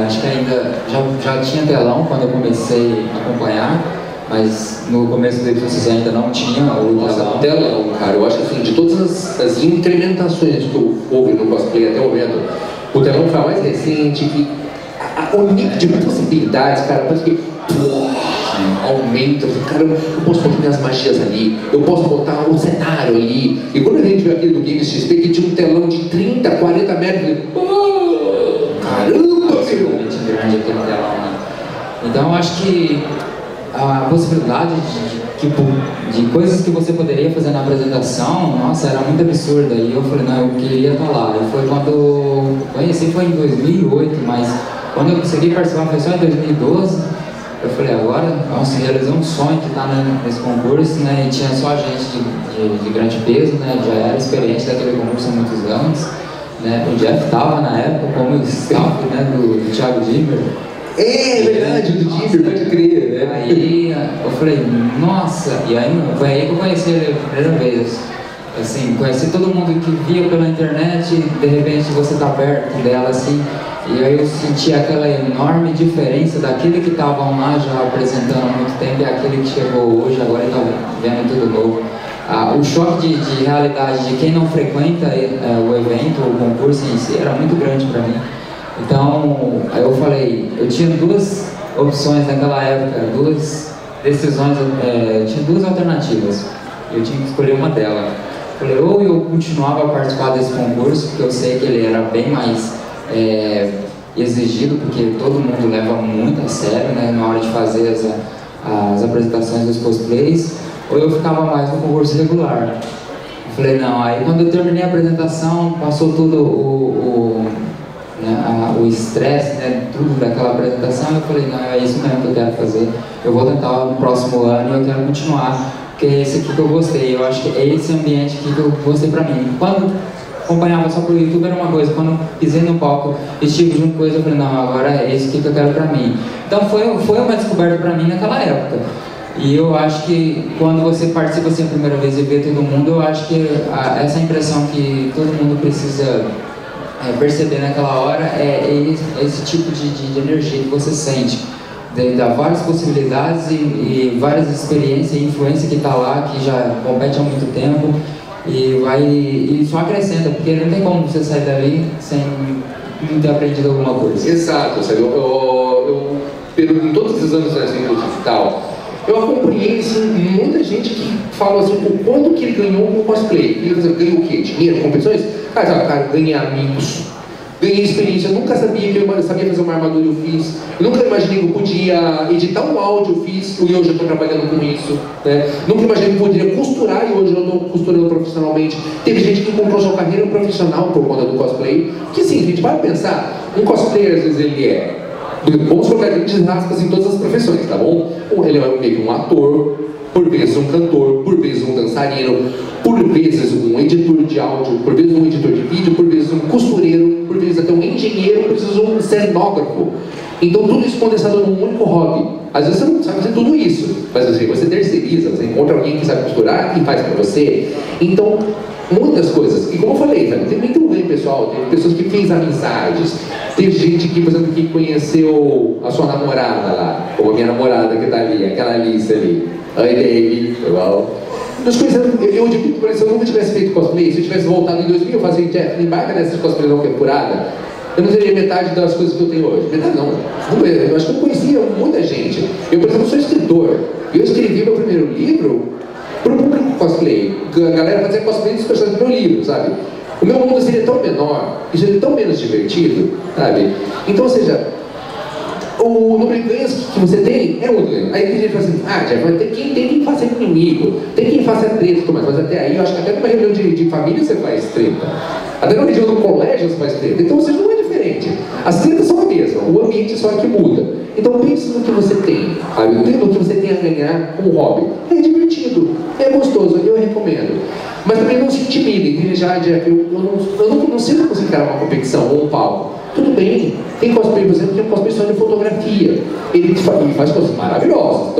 Acho que ainda já tinha telão quando eu comecei a acompanhar, mas no começo do YCC ainda não tinha o telão, cara. Eu acho que assim, de todas as incrementações que houve no cosplay até o momento, o telão foi a mais recente e o nível de possibilidades, cara, parece que aumenta. Cara, eu posso botar minhas magias ali, eu posso botar um cenário ali. E quando a gente viu aquele do Games XP que tinha um telão de 30, 40 metros, caramba, grande aquele telão, né? Então eu acho que a possibilidade de coisas que você poderia fazer na apresentação, nossa, era muito absurda. E eu falei, não, eu queria estar lá. E foi quando eu conheci, foi em 2008, mas quando eu consegui participar foi só em 2012. Eu falei, agora, nossa, realizei um sonho de estar nesse concurso, né? E tinha só gente de grande peso, né? Já era experiente daquele concurso há muitos anos, né? O Jeff estava na época como staff, né? Do Thiago Dimmer. É verdade, do Dimmer, pode crer, né? Aí eu falei, nossa, e aí foi aí que eu conheci ele a primeira vez. Assim, conheci todo mundo que via pela internet, de repente você tá perto dela, assim. E aí eu senti aquela enorme diferença daquele que estavam lá já apresentando há muito tempo e aquele que chegou hoje, agora está vendo tudo novo. O choque de realidade de quem não frequenta o evento, o concurso em si, era muito grande para mim. Então, aí eu falei, eu tinha 2 opções naquela época, 2 decisões, tinha 2 alternativas. Eu tinha que escolher uma delas. Falei, ou eu continuava a participar desse concurso, porque eu sei que ele era bem mais exigido, porque todo mundo leva muito a sério, né, na hora de fazer as apresentações dos cosplays, ou eu ficava mais no concurso regular. Eu falei, não, aí quando eu terminei a apresentação, passou tudo o estresse, né, tudo daquela apresentação, eu falei, não, é isso mesmo que eu quero fazer, eu vou tentar no próximo ano e eu quero continuar, porque é esse aqui que eu gostei, eu acho que é esse ambiente que eu gostei pra mim. Quando acompanhava só pelo YouTube era uma coisa, quando eu pisei no palco, estive junto com eles, eu falei, não, agora é esse que eu quero pra mim. Então foi uma descoberta pra mim naquela época. E eu acho que quando você participa assim a primeira vez e vê todo mundo, eu acho que essa impressão que todo mundo precisa perceber naquela hora é esse tipo de energia que você sente. Dá várias possibilidades e várias experiências e influência que está lá, que já compete há muito tempo. E só acrescenta, porque não tem como você sair dali sem não ter aprendido alguma coisa. Exato, sabe? Em todos os anos assim, e tal, eu acompanhei assim, muita gente que fala assim, o quanto que ele ganhou com o cosplay. Ele ganhou o quê? Dinheiro, competições? Cara, ganha amigos, ganhei experiência, eu nunca sabia que eu sabia fazer uma armadura, eu fiz. Eu nunca imaginei que eu podia editar um áudio, eu fiz, e hoje eu estou trabalhando com isso. Né? Nunca imaginei que eu poderia costurar, e hoje eu estou costurando profissionalmente. Teve gente que comprou sua carreira profissional por conta do cosplay. Que sim, a gente vai pensar, um cosplayer às vezes ele é, vamos colocar grandes aspas em todas as profissões, tá bom? Ele é meio que um ator, por vezes um cantor, por vezes um dançarino, por vezes um editor de áudio, por vezes um editor de vídeo, por vezes um costureiro, por vezes até um engenheiro, por vezes um cenógrafo. Então tudo isso condensado num único hobby. Às vezes você não sabe fazer tudo isso, mas assim, você terceiriza, você encontra alguém que sabe costurar e faz pra você. Então, muitas coisas. E como eu falei, sabe, tem muito bem pessoal, tem pessoas que fez amizades, teve gente que, por exemplo, que conheceu a sua namorada lá, como a minha namorada que tá ali, aquela Alice ali. Oi, David, igual. Nós conhecemos, eu digo, por exemplo, se eu nunca tivesse feito cosplay, se eu tivesse voltado em 2000, eu falei assim, Jeff, embarca nessa cosplay não que é furada, eu não teria metade das coisas que eu tenho hoje. Metade não. Eu acho que eu conhecia muita gente. Eu, por exemplo, sou escritor. Eu escrevi meu primeiro livro para o público cosplay. A galera fazia cosplay dos personagens do meu livro, sabe? O meu mundo seria tão menor, e seria tão menos divertido, sabe? Então, ou seja, o número de ganhos que você tem é um ganho. Aí tem gente que fala assim, Jeff, tem quem faça inimigo, tem quem faça treta, mas até aí, eu acho que até numa reunião de família você faz treta. Até numa reunião do colégio você faz treta. Então, ou seja, não é diferente. As tretas são a mesma, o ambiente só é que muda. Então pense no que você tem, sabe? No que você tem a ganhar com o hobby. É divertido, é gostoso, eu recomendo. Mas também não se intimidem, Jeff, eu não sinto que você quer uma competição ou um palco. Tudo bem, tem cosplay, por exemplo, que é um cosplay só de fotografia. Ele faz coisas maravilosas,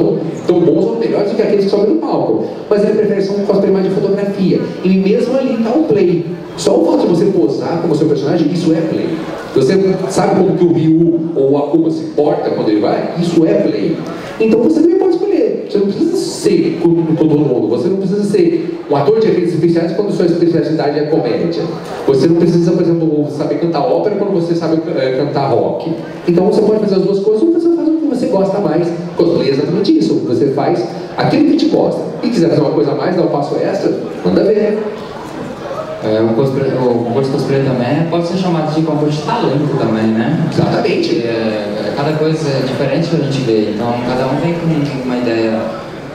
tão bons ou melhores do que aqueles que sobem no palco. Mas ele prefere só um cosplay mais de fotografia. E mesmo ali está o play. Só o fato de você posar como seu personagem, isso é play. Você sabe como que o Ryu ou o Akuma se porta quando ele vai? Isso é play. Então você também pode escolher. Você não precisa ser com todo mundo. Você não precisa ser um ator de efeitos especiais quando sua especialidade é comédia. Você não precisa, por exemplo, saber cantar ópera quando você sabe cantar rock. Então você pode fazer as duas coisas ou você faz o que você gosta mais. Cosplay é exatamente isso. Você faz aquilo que te gosta. E quiser fazer uma coisa a mais, dar um passo extra, manda ver. O concurso cosplay também pode ser chamado de concurso de talento também, né? Exatamente. Cada coisa é diferente que a gente vê, então cada um vem com uma ideia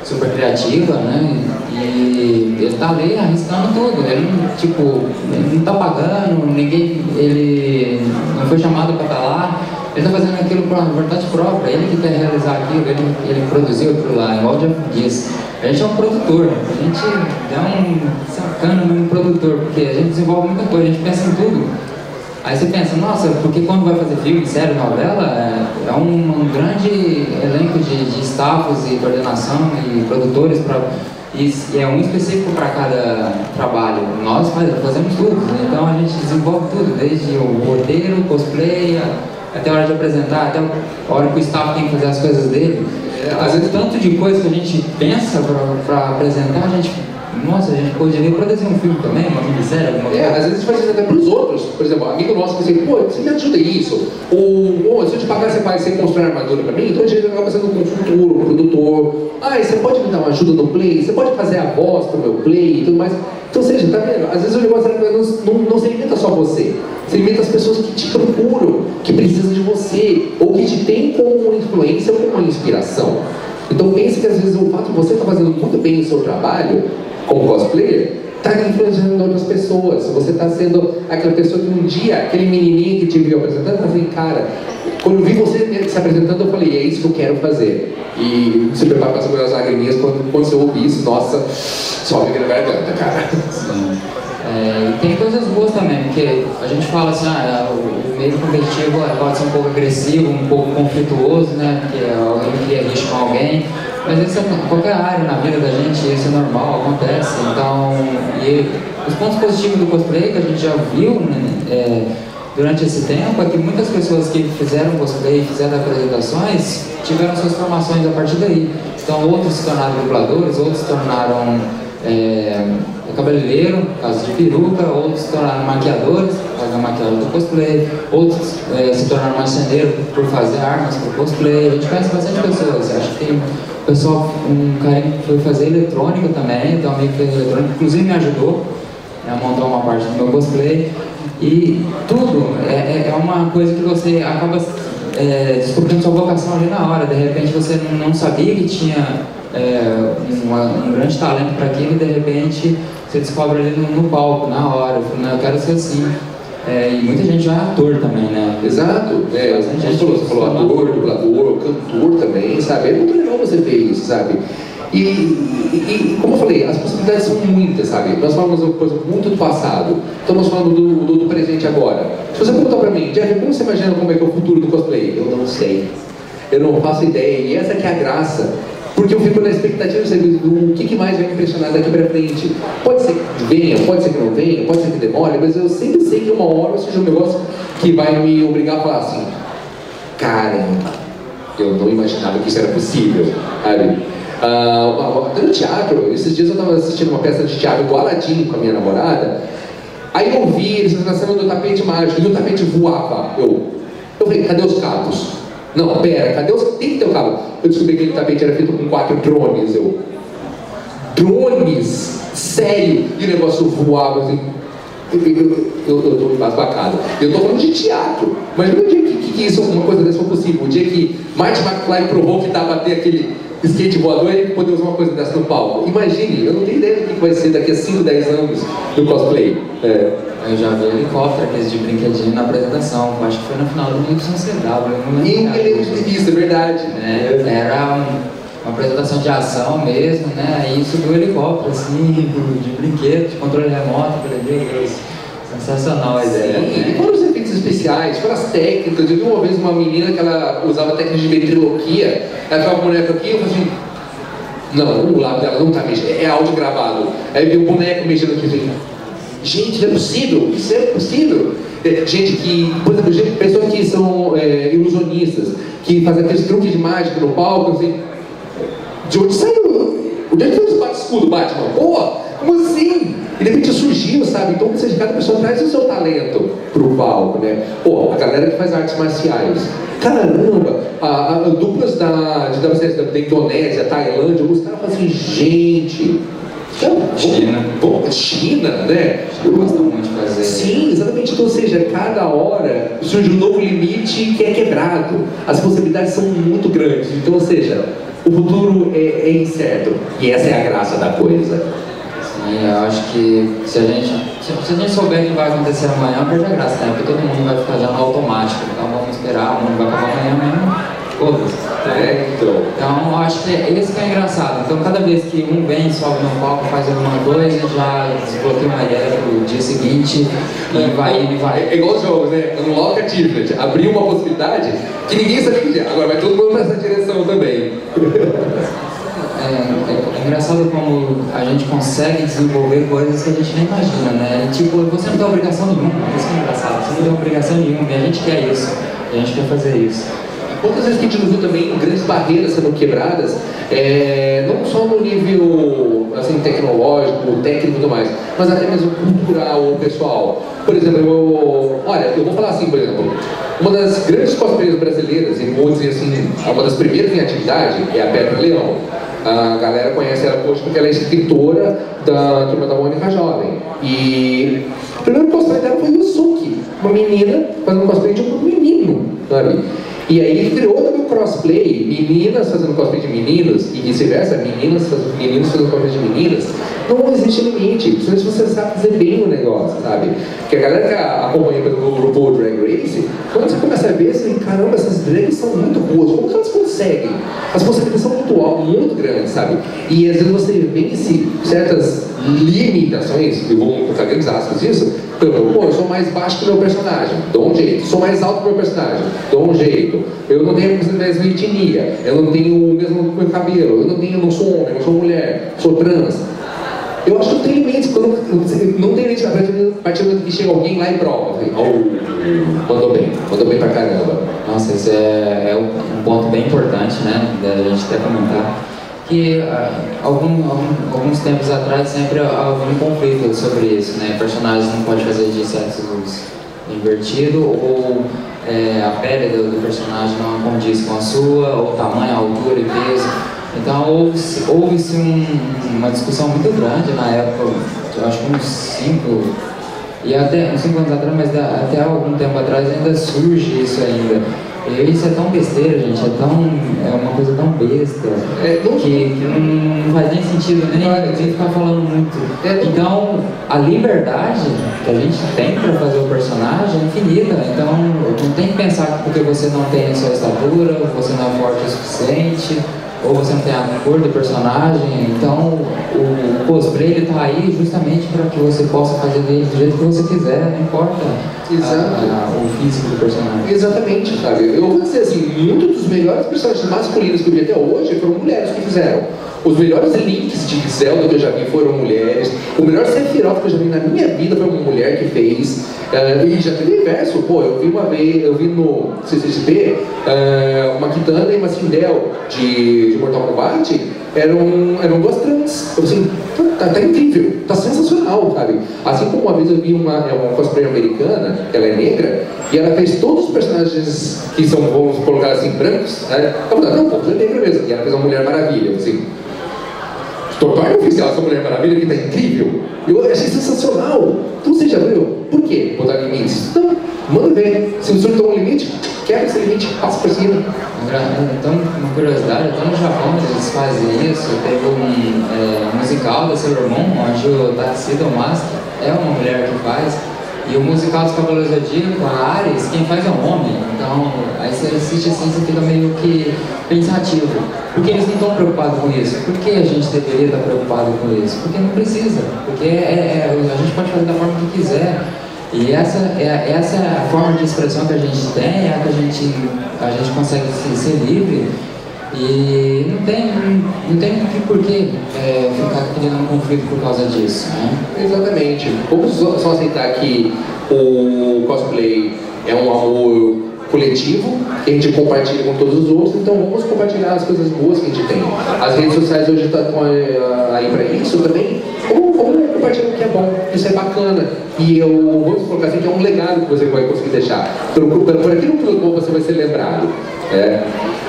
super criativa, né? E ele tá ali arriscando tudo, ele não tá pagando, ele não foi chamado para estar lá, ele tá fazendo aquilo por vontade própria, ele que quer realizar aquilo, ele produziu aquilo lá, igual o Jeff disse. A gente é um produtor, a gente é um sacana mesmo produtor, porque a gente desenvolve muita coisa, a gente pensa em tudo. Aí você pensa, nossa, porque quando vai fazer filme, série, novela, é um grande elenco de staffs e coordenação e produtores, e é um específico para cada trabalho. Nós fazemos tudo, então a gente desenvolve tudo, desde o roteiro, cosplay, até a hora de apresentar, até a hora que o staff tem que fazer as coisas dele. Às vezes tanto de coisa que a gente pensa para apresentar, a gente poderia produzir um filme também, uma minissérie, alguma coisa. Às vezes a gente faz isso até para os outros. Por exemplo, um amigo nosso que diz, você me ajuda isso? Ou se eu te pagar, você constrói uma armadura para mim? Então a gente acaba sendo um consultor, um produtor. Você pode me dar uma ajuda no play? Você pode fazer a voz para o meu play e tudo mais? Então, ou seja, tá vendo? Às vezes o negócio não se limita só a você. Se limita às pessoas que te procuram, que precisam de você, ou que te têm como influência ou como inspiração. Então pense que às vezes o fato de você estar fazendo muito bem o seu trabalho, como cosplayer, está influenciando outras pessoas. Você está sendo aquela pessoa que um dia, aquele menininho que te viu apresentando, está assim, cara, quando eu vi você se apresentando, eu falei, é isso que eu quero fazer. E se prepara para segurar as lagriminhas quando você ouvir isso, nossa, sobe aqui na garganta, cara. Sim. E tem coisas boas também, porque a gente fala assim, o meio competitivo pode ser um pouco agressivo, um pouco conflituoso, né? Porque alguém cria risco com alguém. Mas isso é qualquer área na vida da gente, isso é normal, acontece. Então, os pontos positivos do cosplay que a gente já viu, né, durante esse tempo, é que muitas pessoas que fizeram cosplay, fizeram apresentações, tiveram suas formações a partir daí. Então, outros se tornaram dubladores, outros se tornaram cabeleireiro, por causa de peruca, outros se tornaram maquiadores, por causa da maquiagem do cosplay, outros se tornaram marceneiro por fazer armas para cosplay. A gente conhece bastante pessoas, acho que tem um cara que foi fazer eletrônica também, então amigo que fez eletrônica, inclusive me ajudou a montar uma parte do meu cosplay. E tudo é uma coisa que você acaba descobrindo sua vocação ali na hora. De repente você não sabia que tinha um grande talento para aquilo e de repente você descobre ali no palco, na hora. Eu quero ser assim. E muita gente já é ator também, né? Exato. Você falou ator, dublador, cantor também, sabe? É muito legal você ver isso, sabe? E como eu falei, as possibilidades são muitas, sabe? Nós falamos uma coisa muito do passado, estamos falando do presente agora. Se você perguntar pra mim, Jeff, como você imagina como é que é o futuro do cosplay? Eu não sei. Eu não faço ideia. E essa que é a graça. Porque eu fico na expectativa do que mais vai me impressionar daqui pra frente. Pode ser que venha, pode ser que não venha, pode ser que demore, mas eu sempre sei que uma hora seja um negócio que vai me obrigar a falar assim: caramba, eu não imaginava que isso era possível, sabe? No teatro, esses dias eu estava assistindo uma peça de teatro do Aladdin com a minha namorada. Aí eu vi eles na cena do tapete mágico e o tapete voava. Eu falei, cadê os cabos? Não, pera, cadê os... Tem que ter o cabo. Eu descobri que aquele tapete era feito com 4 drones. Drones? Sério? E o negócio voava assim. Eu tô embasbacado. Eu tô falando de teatro. Imagina o dia que isso, uma coisa dessa foi possível. O dia que Marty McFly provou que dava a ter aquele skate voador e poder usar uma coisa dessa no palco. Imagine, eu não tenho ideia do que vai ser daqui a 5, 10 anos do cosplay. Eu já vi helicóptero, aqueles de brinquedinho na apresentação. Acho que foi no final do YCW. E um milhão de revistas, é verdade. Era uma apresentação de ação mesmo, né? Aí subiu o helicóptero, assim, de brinquedo, de controle remoto. Meu Deus, sensacional a ideia. E foram os efeitos especiais, foram as técnicas. Eu vi uma vez uma menina que ela usava técnicas de ventriloquia. Ela ficava com o boneco aqui e eu falei assim: não, o lábio dela não tá mexendo, é áudio gravado. Aí vi o boneco mexendo aqui assim. Gente, não é possível, isso é possível. Gente que, por exemplo, pessoas que são ilusionistas, que fazem aqueles truques de mágica no palco, assim, de onde saiu? Onde é que foi esse bate-escudo, Batman? Pô, como assim? E de repente surgiu, sabe? Então, ou seja, cada pessoa traz o seu talento pro palco, né? Pô, a galera que faz artes marciais, caramba, a duplas de WCS da Indonésia, Tailândia, os caras falam assim, gente... China, né? Gosta muito de fazer. Sim, exatamente. Então, ou seja, cada hora surge um novo limite que é quebrado. As possibilidades são muito grandes. Então, ou seja, o futuro é incerto. E essa é a graça da coisa. Sim, eu acho que se a gente souber o que vai acontecer amanhã, perde a graça, né? Porque todo mundo vai ficar já no automático. Então vamos esperar, o mundo vai acabar amanhã mesmo. Então, eu acho que esse que é engraçado. Então, cada vez que um vem, sobe no palco, faz alguma coisa, já desbloqueia uma ideia pro dia seguinte e vai indo e vai. É igual os jogos, né? Unlock Achievement. Abriu uma possibilidade que ninguém sabia que tinha. Agora vai todo mundo nessa direção também. É engraçado como a gente consegue desenvolver coisas que a gente nem imagina, né? Tipo, você não tem obrigação nenhuma. Isso que é engraçado. Você não tem obrigação nenhuma e a gente quer isso. A gente quer fazer isso. Outras vezes que a gente viu também grandes barreiras sendo quebradas, não só no nível assim, tecnológico, técnico e tudo mais, mas até mesmo cultural ou pessoal. Por exemplo, eu vou falar assim, por exemplo, uma das grandes cosplayers brasileiras, e vou dizer assim, uma das primeiras em atividade, é a Petra Leão. A galera conhece ela hoje porque ela é escritora da Turma da Mônica Jovem. E o primeiro cosplay dela foi o Yusuke, uma menina fazendo cosplay de um menino, sabe? E aí ele criou também o crossplay, meninas fazendo cosplay de meninos e vice-versa, meninos fazendo cosplay de meninas. Não existe limite, principalmente se você sabe fazer bem o negócio, sabe? Porque a galera que acompanha pelo grupo Drag Race, quando você começa a ver assim, caramba, essas drags são muito boas, como que elas conseguem? As possibilidades são muito grandes, sabe? E às vezes você vence certas limitações, eu vou colocar grandes aspas disso, então, eu sou mais baixo que o meu personagem, dou um jeito. Sou mais alto que o meu personagem, dou um jeito. Eu não tenho a mesma etnia, eu não tenho o mesmo cabelo, eu não sou homem, eu sou mulher, sou trans. Eu acho que não tem limites, não tem limite a partir do momento que chega alguém lá e prova. Mandou bem pra caramba. Nossa, esse é um ponto bem importante, né, da gente até comentar. Que alguns tempos atrás sempre havia um conflito sobre isso, né? Personagens não podem fazer de sexo invertido ou a pele do personagem não condiz com a sua, ou tamanho, altura e peso. Então houve-se uma discussão muito grande na época, eu acho que uns 5 E até uns 5 anos atrás, mas até algum tempo atrás ainda surge isso ainda. E isso é tão besteira, gente, é uma coisa tão besta, que não faz nem sentido, nem ficar falando muito. Então, a liberdade que a gente tem para fazer o personagem é infinita. Então, não tem que pensar que porque você não tem a sua estatura, você não é forte o suficiente, ou você não tem a cor do personagem. Então, o cosplay ele tá aí justamente para que você possa fazer dele do jeito que você quiser, não importa o físico do personagem. Exatamente, sabe? Eu vou dizer assim, muitos dos melhores personagens masculinos que eu vi até hoje foram mulheres que fizeram. Os melhores links de Zelda que eu já vi foram mulheres. O melhor Sephiroth que eu já vi na minha vida foi uma mulher que fez. E já teve inverso. Pô, eu vi uma vez, eu vi no CCXP uma Kitana e uma Sindel de Mortal Kombat. Eram duas trans. Eu assim, tá incrível, tá sensacional, sabe? Assim como uma vez eu vi uma cosplay americana, que ela é negra, e ela fez todos os personagens que são, vamos colocar assim, brancos, né? Eu falei, não, pô, você é negra mesmo. E ela fez uma Mulher Maravilha, assim. Torne oficial essa Mulher Maravilha que tá incrível. Eu achei sensacional. Então você já viu? Por quê? Botar limites? Não, manda ver. Se você não tem um limite, quebra esse limite, passa por cima. Então, uma curiosidade, até no Japão eles fazem isso. Teve um musical da Sailor Moon, onde o Tuxedo Mask é uma mulher que faz. E o musical dos Cavaleiros do Zodíaco, a Ares, quem faz é um homem. Então, aí você assiste assim, você fica meio que pensativo. Porque eles não estão preocupados com isso. Por que a gente deveria estar preocupado com isso? Porque não precisa. Porque a gente pode fazer da forma que quiser. E essa é a forma de expressão que a gente tem, é a que a gente consegue ser livre. E não tem por que ficar criando um conflito por causa disso, né? Exatamente. Vamos só aceitar que o cosplay é um amor coletivo, que a gente compartilha com todos os outros, então vamos compartilhar as coisas boas que a gente tem. As redes sociais hoje estão aí para isso também. Vamos compartilhar o que é bom, isso é bacana. E eu vou colocar assim que é um legado que você vai conseguir deixar. Por aquilo que bom você vai ser lembrado.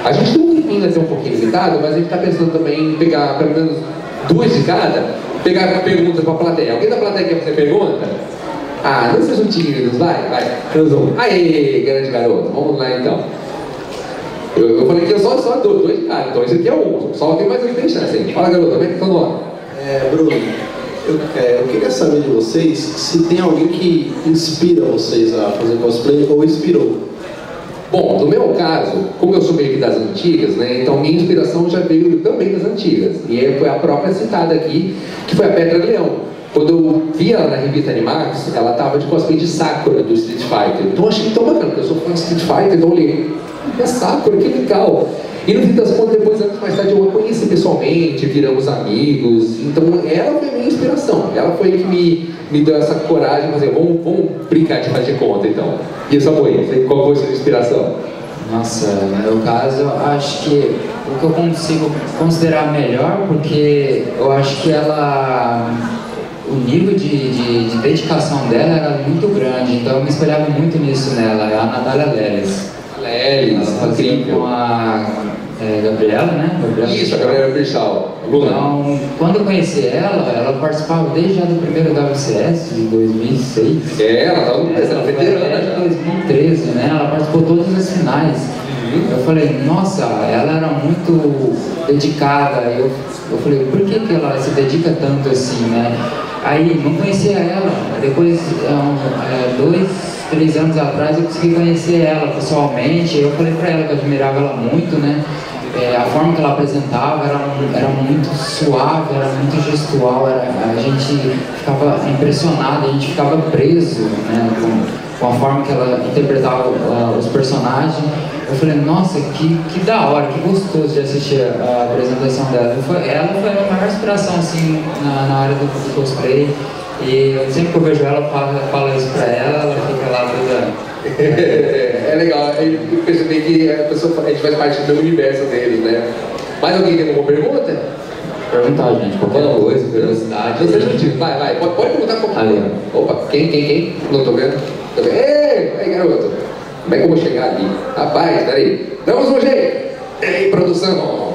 A gente tem um tempinho a ser um pouquinho limitado, mas a gente está pensando também em pegar pelo menos 2 de cada, pegar perguntas para a plateia. Alguém da plateia quer fazer pergunta? Ah, não sejam tímidos, vai. Aê, grande garoto, vamos lá então. Eu falei que eu só 2 de cada, então esse aqui é um, só tem mais 8 chance. Fala garoto, como é que tá o nome? Bruno, eu queria saber de vocês se tem alguém que inspira vocês a fazer cosplay ou inspirou. Bom, no meu caso, como eu sou meio que das antigas, né, então minha inspiração já veio também das antigas. E foi a própria citada aqui, que foi a Petra Leão. Quando eu vi ela na revista Animax, ela tava de cosplay de Sakura do Street Fighter. Então eu achei tão bacana, porque eu sou fã de Street Fighter, então eu olhei, é Sakura, que legal. E no fim das contas, depois, anos mais tarde, eu a conheci pessoalmente, viramos amigos. Então ela foi a minha inspiração. Ela foi que me deu essa coragem de fazer, vamos brincar de fazer conta então. E essa foi, qual foi a sua inspiração? Nossa, no meu caso, eu acho que o que eu consigo considerar melhor, porque eu acho que o nível de dedicação dela era muito grande, então eu me espelhava muito nisso nela, a Natália Lelis. Ela fazia com a Gabriela, né? Isso, a Gabriela Birchal. Então, quando eu conheci ela participava desde já do primeiro WCS de 2006. Ela estava veterana já. 2013, né? Ela participou todas as finais. Eu falei, nossa, ela era muito dedicada. Eu falei, por que ela se dedica tanto assim, né? Aí, não conhecia ela. Depois, 2, 3 anos atrás, eu consegui conhecer ela pessoalmente. Eu falei pra ela que eu admirava ela muito, né? A forma que ela apresentava era muito suave, era muito gestual, a gente ficava impressionado, a gente ficava preso, né, com a forma que ela interpretava os personagens. Eu falei, nossa, que da hora, que gostoso de assistir a apresentação dela. Ela foi a minha maior inspiração assim, na área do cosplay. E sempre que eu vejo ela, eu falo isso pra ela fica lá toda... É legal, eu percebi que a gente faz parte do universo deles, né? Mais alguém tem alguma pergunta? Perguntar, gente, qualquer coisa, curiosidade. Não seja motivo, vai, pode perguntar qualquer coisa. Opa, quem? Não tô vendo? Ei, garoto, como é que eu vou chegar ali? Rapaz, peraí, damos um jeito! Ei, produção!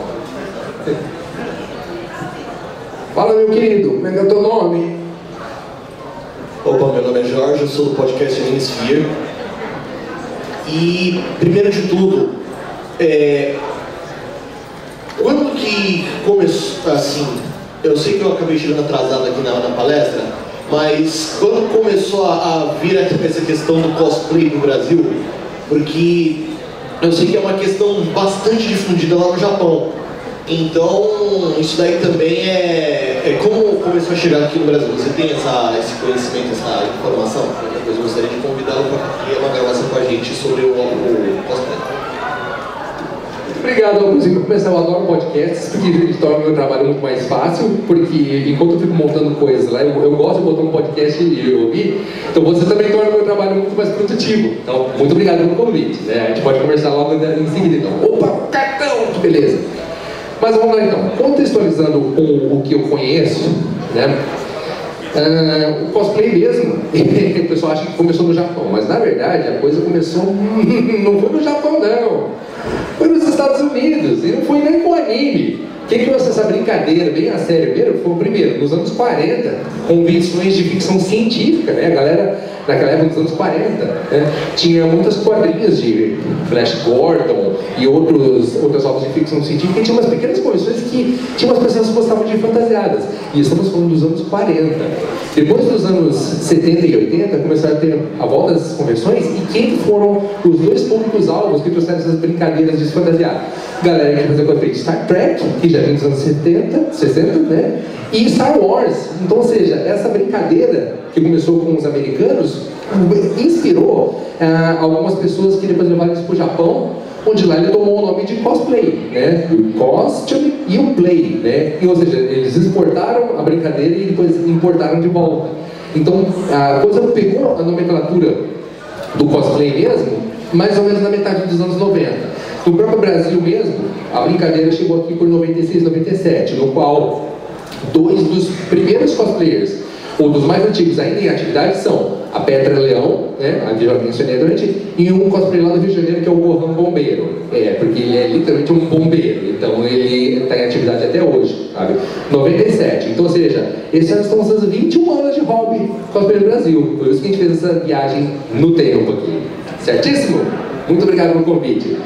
Fala, meu querido, como é que é o teu nome? Opa, meu nome é Jorge, eu sou do podcast Minisphere. E, primeiro de tudo, quando que começou, assim, eu sei que eu acabei chegando atrasado aqui na palestra, mas quando começou a vir essa questão do cosplay no Brasil, porque eu sei que é uma questão bastante difundida lá no Japão. Então, isso daí também é como começou a chegar aqui no Brasil. Você tem esse conhecimento, essa informação? Depois eu gostaria de convidá-lo para fazer uma gravação com a gente sobre o cosplay. Muito obrigado, Augusto. Para começar, eu adoro podcasts, porque ele torna o meu trabalho muito mais fácil, porque enquanto eu fico montando coisas lá, eu gosto de botar um podcast e ouvir, então você também torna o meu trabalho muito mais produtivo. Então, muito obrigado pelo convite. Né? A gente pode conversar logo em seguida. Então, opa, cartão, que beleza. Mas vamos lá então, contextualizando com o que eu conheço, né? O cosplay mesmo, o pessoal acha que começou no Japão, mas na verdade a coisa começou, não foi no Japão não, foi nos Estados Unidos, e não foi nem com anime. Quem trouxe essa brincadeira bem a sério mesmo foi o primeiro, nos anos 40, convenções de ficção científica, né? A galera, naquela época, nos anos 40, né? Tinha muitas quadrinhas de Flash Gordon e outras obras de ficção científica, e tinha umas pequenas convenções que tinha umas pessoas que gostavam de fantasiadas, e estamos falando dos anos 40. Depois dos anos 70 e 80, começaram a ter a volta dessas convenções, e quem foram os dois públicos-alvos que trouxeram essas brincadeiras de se fantasiar? Galera que fazia cosplay de Star Trek, que já vem dos anos 70, 60, né? E Star Wars. Então, ou seja, essa brincadeira que começou com os americanos inspirou algumas pessoas que depois levaram isso para o Japão, onde lá ele tomou o nome de cosplay, né? O costume e o play, né? E, ou seja, eles exportaram a brincadeira e depois importaram de volta. Então, a coisa pegou a nomenclatura do cosplay mesmo, mais ou menos na metade dos anos 90. No próprio Brasil mesmo, a brincadeira chegou aqui por 96, 97, no qual dois dos primeiros cosplayers, ou dos mais antigos ainda em atividade, são a Petra Leão, né, a que já mencionei durante, e um cosplay lá do Rio de Janeiro que é o Gohan Bombeiro, porque ele é literalmente um bombeiro, então ele está em atividade até hoje, sabe? 97, então, ou seja, esse ano estamos fazendo 21 anos de hobby cosplay no Brasil, por isso que a gente fez essa viagem no tempo aqui, certíssimo? Muito obrigado pelo convite.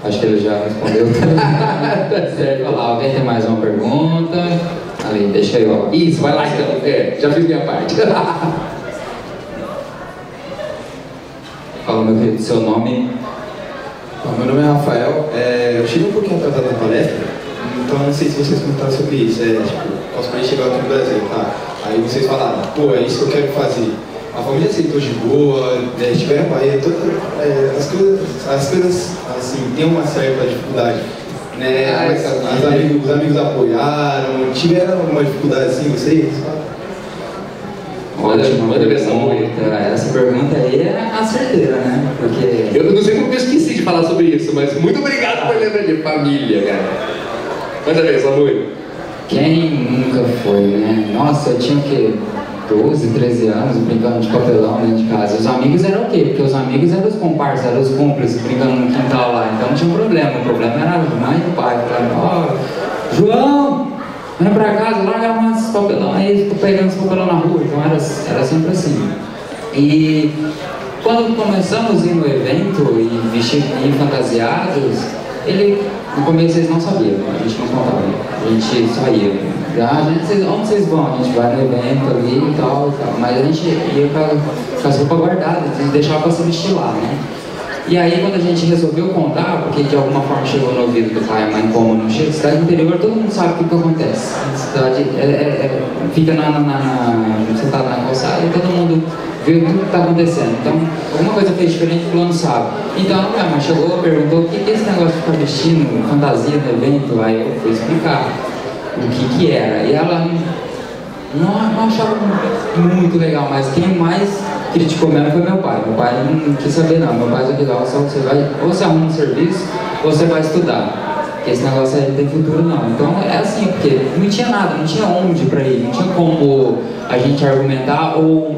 Acho que ele já respondeu. Tá certo. Olha lá, alguém tem mais uma pergunta? Ali, deixa eu. Isso, vai lá então. Já fiz minha parte. Fala, meu querido, seu nome. Bom, meu nome é Rafael. Eu cheguei um pouquinho atrasado na palestra, então não sei se vocês comentaram sobre isso. Cosplay chegou aqui no Brasil, tá? Aí vocês falaram, pô, é isso que eu quero fazer. A família aceitou de boa, tiveram Bahia, as coisas assim, tem uma certa dificuldade, né? Mas os amigos apoiaram, tiveram alguma dificuldade assim, vocês? Ótima pergunta. Essa pergunta aí é a certeira, né? Porque... Eu não sei como eu esqueci de falar sobre isso, mas muito obrigado por lembrar de família, cara. Manda ver, Samuel. Quem nunca foi, né? Nossa, eu tinha o quê? 12, 13 anos brincando de papelão dentro de casa. Os amigos eram o quê? Porque os amigos eram os comparsas, eram os cúmplices brincando no quintal lá. Então não tinha um problema. O problema era a mãe e o pai. Falaram, João, vem pra casa, larga mais esses papelão aí, tô pegando esse papelão na rua. Então era sempre assim. E quando começamos a ir no evento e fantasiados, no começo eles não sabiam, a gente não contava, a gente só ia. Onde vocês vão? A gente vai no evento ali e tal, mas a gente ia com as roupas guardadas, a gente deixava pra se vestir lá, né? E aí quando a gente resolveu contar, porque de alguma forma chegou no ouvido do pai e mãe, como não chega, cidade interior, todo mundo sabe o que acontece. A cidade fica você tá na calçada e todo mundo vê tudo que está acontecendo. Então, alguma coisa fez diferente, o fulano sabe. Então, a minha mãe chegou, perguntou o que é esse negócio de ficar vestindo fantasia no evento. Aí eu fui explicar o que era. E ela não achava muito legal, mas quem mais criticou mesmo foi meu pai. Meu pai não quis saber não. Meu pai só só você vai, ou você arruma um serviço, ou você vai estudar. Porque esse negócio aí não tem futuro não. Então é assim, porque não tinha nada, não tinha onde pra ir, não tinha como a gente argumentar ou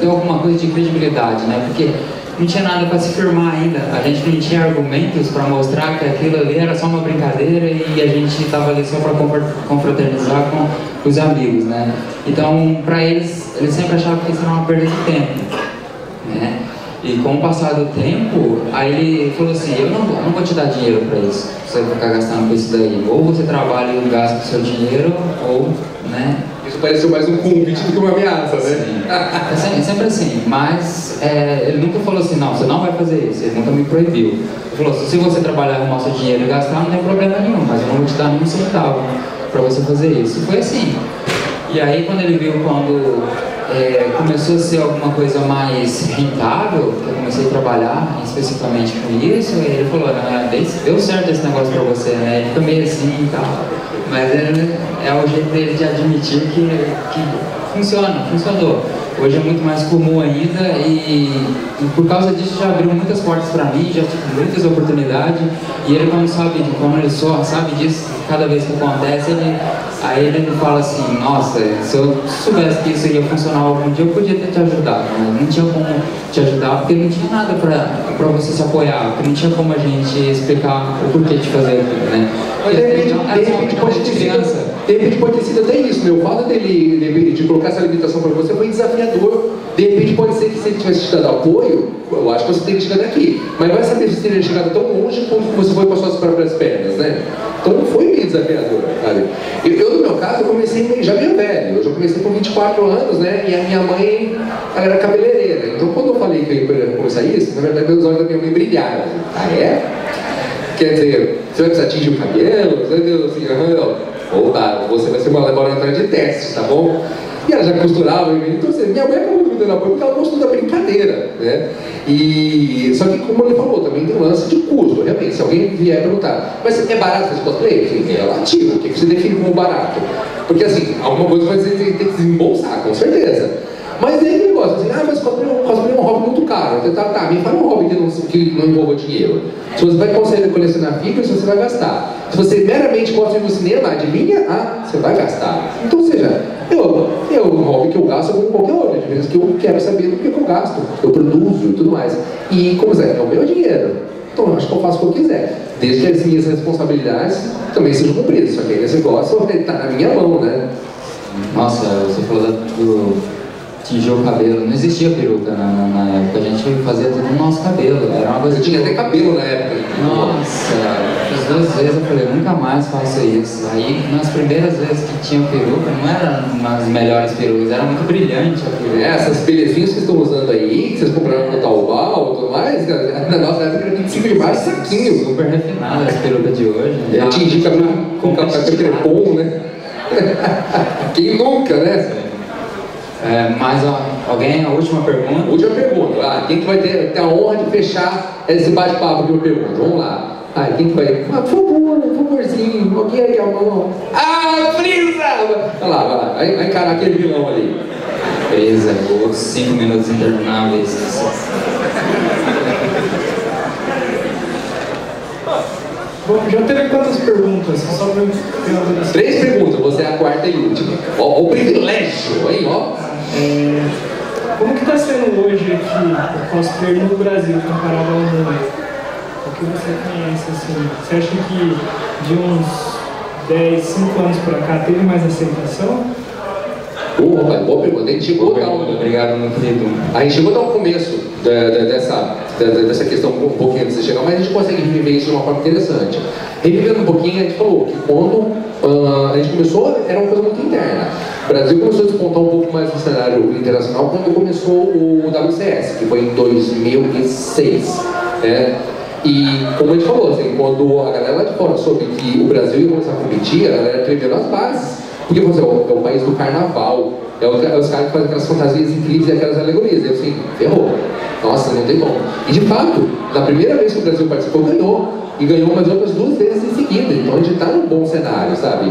ter alguma coisa de credibilidade, né? Porque não tinha nada para se firmar ainda. A gente não tinha argumentos para mostrar que aquilo ali era só uma brincadeira e a gente estava ali só para confraternizar os amigos, né? Então, para eles sempre achavam que isso era uma perda de tempo, né? E com o passar do tempo, aí ele falou assim, eu não vou te dar dinheiro para isso, pra você ficar gastando com isso daí. Ou você trabalha e gasta o seu dinheiro, ou, né? Isso pareceu mais um convite do que uma ameaça, né? Sim. É sempre assim, mas ele nunca falou assim, não, você não vai fazer isso, ele nunca me proibiu. Ele falou, se você trabalhar, arrumar o seu dinheiro e gastar, não tem problema nenhum, mas eu não vou te dar nenhum centavo para você fazer isso. E foi assim. E aí quando ele viu quando começou a ser alguma coisa mais rentável, que eu comecei a trabalhar especificamente com isso, ele falou, deu certo esse negócio para você, né? Ele fica meio assim e tal. Mas é o jeito dele de admitir que funcionou. Hoje é muito mais comum ainda e por causa disso já abriu muitas portas para mim, já tive muitas oportunidades e ele como ele só sabe disso, cada vez que acontece, aí ele me fala assim, nossa, se eu soubesse que isso ia funcionar algum dia, eu podia ter te ajudado, mas não tinha como te ajudar porque não tinha nada para você se apoiar, porque não tinha como a gente explicar o porquê de fazer aquilo, né? Mas de repente pode ter sido até isso, meu fato de colocar essa limitação para você foi desafiador. De repente pode ser que se ele tivesse te dado apoio, eu acho que você teria chegado aqui. Mas vai saber se teria chegado tão longe quanto você foi com as suas próprias pernas, né? Então foi meio desafiador, sabe? Eu no meu caso, eu comecei já meio velho. Eu já comecei com 24 anos, né? E a minha mãe, ela era cabeleireira. Então quando eu falei que eu ia começar isso, na verdade meus olhos da minha mãe brilharam. Ah, é? Quer dizer, você vai precisar tingir o cabelo? Você vai dizer assim, você vai ser uma laboratória de testes, tá bom? E ela já costurava, então assim, minha mãe acabou me dando apoio porque ela gostou da brincadeira, né? E só que como ele falou, também tem um lance de custo, realmente, se alguém vier perguntar, mas é barato fazer cosplay? Sim, é relativo, o que você define como barato? Porque assim, alguma coisa você tem que desembolsar, com certeza. Mas aí aquele negócio assim, mas cosplay é um hobby muito caro. Tá, me fala um hobby que não envolva dinheiro. Se você vai conseguir colecionar figuras, você vai gastar. Se você meramente gosta de ir no cinema, adivinha? Você vai gastar. Então, ou seja, é um hobby que eu gasto como qualquer outro, de vez que eu quero saber do que eu gasto, eu produzo e tudo mais. E, como é o meu dinheiro, então eu acho que eu faço o que eu quiser, desde que as minhas responsabilidades também sejam cumpridas. Só que aí esse negócio está na minha mão, né? Nossa, você falou do tingir o cabelo, não existia peruca na época, a gente fazia tudo no nosso cabelo, era uma coisa. Eu tinha até cabelo na época. Nossa, as 2 vezes eu falei, nunca mais faço isso. Aí, nas primeiras vezes que tinha peruca, não eram umas melhores perucas, era muito brilhante a peruca. Essas belezinhas que estão usando aí, que vocês compraram no Taobao e tudo mais, na nossa época era 25 de março, saquinho. Super refinada as perucas de hoje. Né? Tingir cabelo com crepom, né? Quem nunca, né? Mais alguém? A última pergunta? Última pergunta. Quem que vai ter a honra de fechar esse bate-papo de uma pergunta? Vamos lá. Quem que vai? Por favorzinho. Alguém aí, a mão. Frisa! Vai lá. Vai encarar aquele vilão ali. Frisa, os 5 minutos intermináveis. Bom, já teve quantas perguntas? Só para eu ter uma dúvida. 3 perguntas, você é a quarta e última. Ó, o privilégio, hein, ó. Como que está sendo hoje aqui o cosplay no Brasil comparado ao mundo? O que você conhece, assim? Você acha que de uns 10, 5 anos para cá teve mais aceitação? Boa pergunta. A gente chegou a dar Obrigado, meu querido. A gente chegou a dar um começo dessa questão um pouquinho antes de chegar, mas a gente consegue reviver isso de uma forma interessante. Revivendo um pouquinho, a gente falou que quando a gente começou, era uma coisa muito interna. O Brasil começou a despontar um pouco mais no cenário internacional quando começou o WCS, que foi em 2006. E como a gente falou, assim, quando a galera lá de fora soube que o Brasil ia começar a competir, a galera tremeu nas bases. Porque você é o país do carnaval, os caras que fazem aquelas fantasias incríveis e aquelas alegorias. E eu assim, ferrou. Nossa, não tem como. E de fato, na primeira vez que o Brasil participou, ganhou. E ganhou umas outras 2 vezes em seguida. Então a gente está num bom cenário, sabe?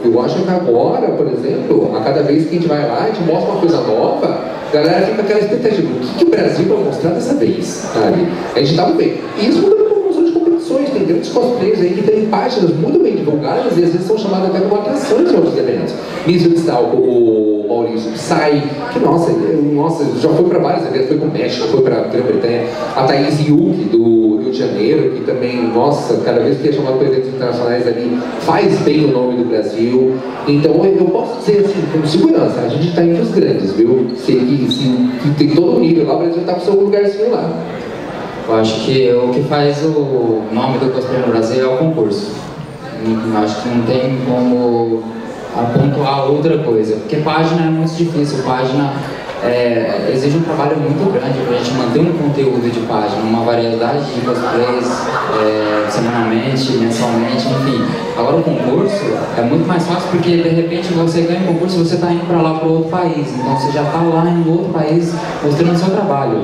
Eu acho que agora, por exemplo, a cada vez que a gente vai lá, a gente mostra uma coisa nova, a galera fica com aquela expectativa. O que o Brasil vai mostrar dessa vez, sabe? A gente estava bem. E isso muda uma função de competições. Tem grandes cosplayers aí que têm páginas muito bem divulgadas e às vezes são chamadas até como atrações em outros eventos. Nisso está o Maurício Psy, que nossa, já foi para vários eventos, foi para o México, foi para a Grã-Bretanha. A Thaís Yuki, do Rio de de Janeiro, que também, nossa, cada vez que é chamado para eventos internacionais ali, faz bem o nome do Brasil. Então eu posso dizer assim, com segurança, a gente está entre os grandes, viu? Sei que tem todo o nível lá, o Brasil está com o seu lugarzinho lá. Eu acho que o que faz o nome do cosplay no Brasil é o concurso. Eu acho que não tem como pontuar outra coisa, porque página é muito difícil, página exige um trabalho muito grande para a gente manter um conteúdo de página, uma variedade de cosplays semanalmente, mensalmente, enfim. Agora o concurso é muito mais fácil porque de repente você ganha um concurso e você está indo para lá para outro país, então você já está lá em outro país mostrando o seu trabalho.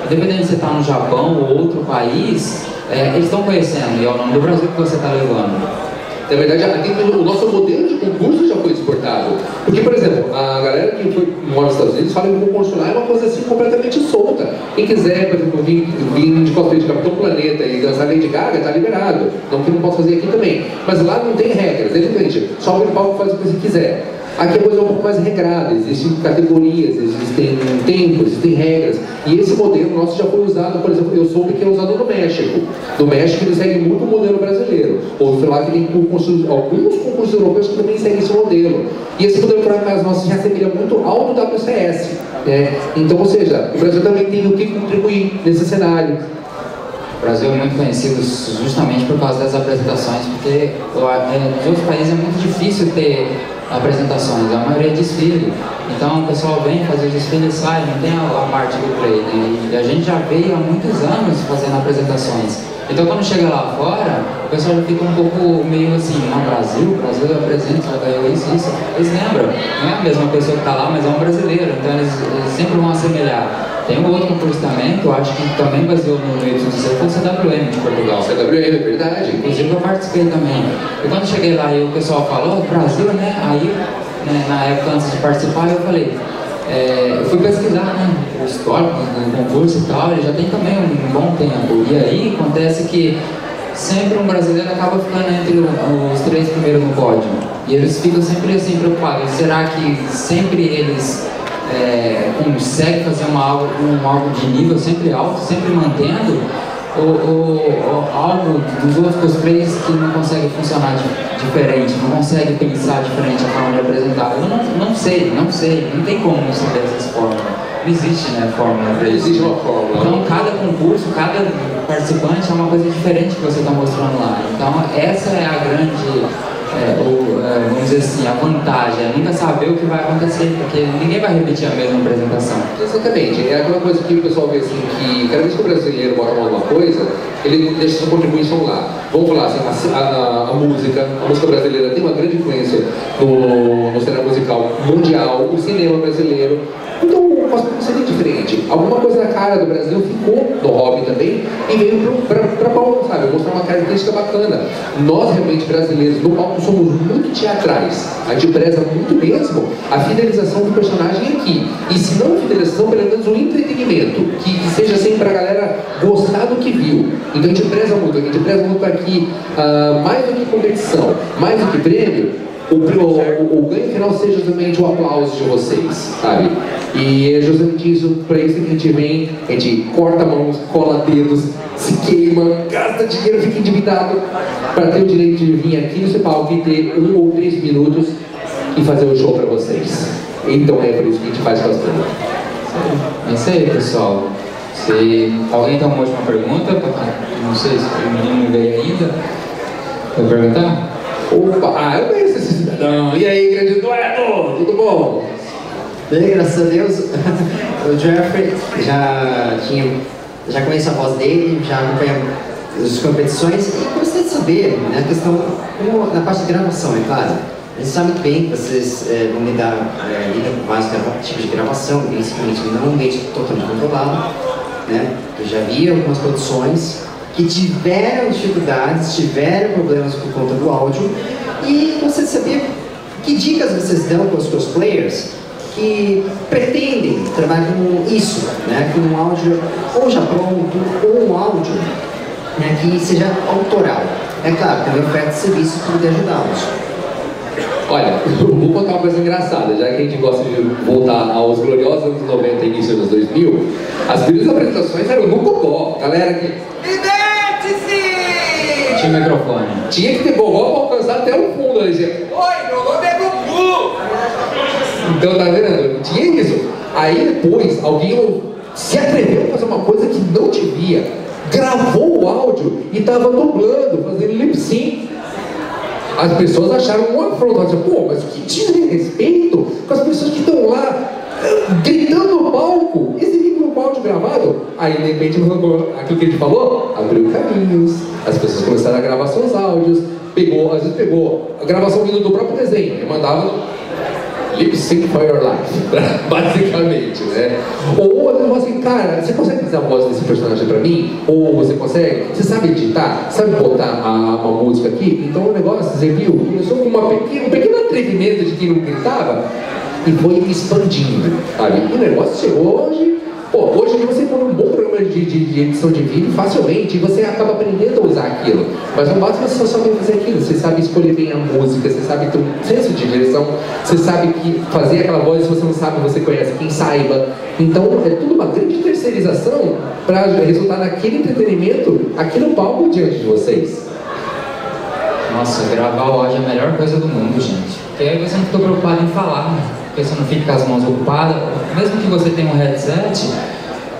Independente de você estar no Japão ou outro país, eles estão conhecendo e é o nome do Brasil que você está levando. Na verdade, o nosso modelo de concurso já foi exportado. Porque, por exemplo, a galera que mora nos Estados Unidos fala que o concurso lá é uma coisa assim completamente solta. Quem quiser, por exemplo, vir de cosplay de Capitão Planeta e dançar Lady Gaga, tá liberado. Não que não posso fazer aqui também. Mas lá não tem regras, evidente. Só o palco faz o que você quiser. Aqui a coisa é um pouco mais regrada, existem categorias, existem tempos, existem regras. E esse modelo nosso já foi usado, por exemplo, eu soube que é usado no México. No México eles seguem muito o modelo brasileiro. Ouvi falar que tem alguns concursos europeus que também seguem esse modelo. E esse modelo, por acaso, nosso se assemelha muito ao do WCS. Né? Então, ou seja, o Brasil também tem o que contribuir nesse cenário. O Brasil é muito conhecido justamente por causa das apresentações, porque nos outros países é muito difícil ter apresentações, a maioria é desfile. Então o pessoal vem fazer o desfile e sai, não tem a parte do play, né? E a gente já veio há muitos anos fazendo apresentações. Então quando chega lá fora, o pessoal já fica um pouco meio assim, o Brasil apresenta, ganhou isso. Eles lembram, não é a mesma pessoa que está lá, mas é um brasileiro, então eles sempre vão assemelhar. Tem um outro concurso também, que eu acho que também baseou no YC, foi o CWM de Portugal. CWM, é verdade. Inclusive eu participei também. E quando cheguei lá e o pessoal falou, Brasil, né? Aí, né, na época antes de participar, eu falei, eu fui pesquisar, né, o histórico do concurso e tal, ele já tem também um bom tempo. E aí acontece que sempre um brasileiro acaba ficando entre os 3 primeiros no pódio. E eles ficam sempre assim preocupados, será que sempre eles consegue fazer algo de nível sempre alto, sempre mantendo, ou algo dos outros cosplays que não consegue funcionar diferente, não consegue pensar diferente a forma de apresentar? Eu não sei, não tem como saber essas fórmulas. Não existe, né, fórmula para isso. Existe uma fórmula. Então cada concurso, cada participante é uma coisa diferente que você está mostrando lá. Então essa é a grande... vamos dizer assim, a vantagem é nunca saber o que vai acontecer, porque ninguém vai repetir a mesma apresentação. Exatamente, é aquela coisa que o pessoal vê assim, que cada vez que o brasileiro bota alguma coisa, ele deixa sua contribuição lá. Vamos falar assim, a música brasileira tem uma grande influência no cenário musical mundial, o cinema brasileiro. Então o cosplay seria diferente. Alguma coisa na cara do Brasil ficou no hobby também e veio pra palco, sabe? Mostrar uma característica bacana. Nós realmente brasileiros no palco somos muito teatrais. A gente preza muito mesmo a fidelização do personagem aqui. E se não fidelização, pelo menos o entretenimento. Que seja sempre pra galera gostar do que viu. Então a gente preza muito aqui, mais do que competição, mais do que prêmio. O ganho final seja justamente o aplauso de vocês, sabe? E é justamente isso, para isso que a gente vem, a gente corta mãos, cola dedos, se queima, gasta dinheiro, fica endividado para ter o direito de vir aqui no seu palco e ter 1 ou 3 minutos e fazer o show para vocês. Então é por isso que a gente faz cosplay. É isso aí, pessoal. Se alguém tem uma última pergunta, não sei se o menino veio ainda, vai perguntar? Opa, eu conheço esse cidadão. E aí, grande Eduardo, tudo bom? Bem, graças a Deus. O Jeffrey já conheço a voz dele, já acompanho as competições e gostaria de saber, né, a questão, na parte de gravação, é claro. A gente sabe muito bem que vocês vão lidar com vários tipos de gravação, principalmente não um ambiente totalmente controlado, né? Eu já vi algumas produções que tiveram dificuldades, tiveram problemas por conta do áudio, e gostaria de saber que dicas vocês dão para os cosplayers que pretendem trabalhar com isso, né, com um áudio ou já pronto, ou um áudio, né, que seja autoral. É claro, também oferta serviço para poder ajudá-los. Olha, eu vou contar uma coisa engraçada, já que a gente gosta de voltar aos gloriosos anos 90 e início dos 2000, as primeiras apresentações eram no Cocó, galera que... microfone. Tinha que ter gogó pra alcançar até o fundo. Ela dizia, oi, meu nome é Gugu! Então, tá vendo? Tinha isso. Aí depois, alguém se atreveu a fazer uma coisa que não devia. Gravou o áudio e tava dublando, fazendo lip sync. As pessoas acharam uma afronta. Assim, pô, mas que desrespeito com as pessoas que estão lá gritando no palco. Esse vídeo no áudio gravado. Aí, de repente, aquilo que a gente falou, abriu caminhos. As pessoas começaram a gravar seus áudios. Às vezes pegou a gravação vindo do próprio desenho. E mandava lip sync for your life, basicamente, né? Ou às vezes assim, cara, você consegue fazer a voz desse personagem pra mim? Ou você consegue? Você sabe editar? Sabe botar uma música aqui? Então o negócio, você viu, começou com um pequeno atrevimento de quem não gritava e foi expandindo, sabe? E o negócio chegou hoje. Pô, hoje você põe um bom programa de edição de vídeo facilmente e você acaba aprendendo a usar aquilo. Mas não basta você só saber fazer aquilo. Você sabe escolher bem a música, você sabe ter um senso de direção, você sabe que fazer aquela voz, se você não sabe, você conhece quem saiba. Então é tudo uma grande terceirização para resultar naquele entretenimento aqui no palco diante de vocês. Nossa, gravar o áudio é a melhor coisa do mundo, gente. Porque aí você não fica preocupado em falar, né? Porque você não fica com as mãos ocupadas. Mesmo que você tenha um headset,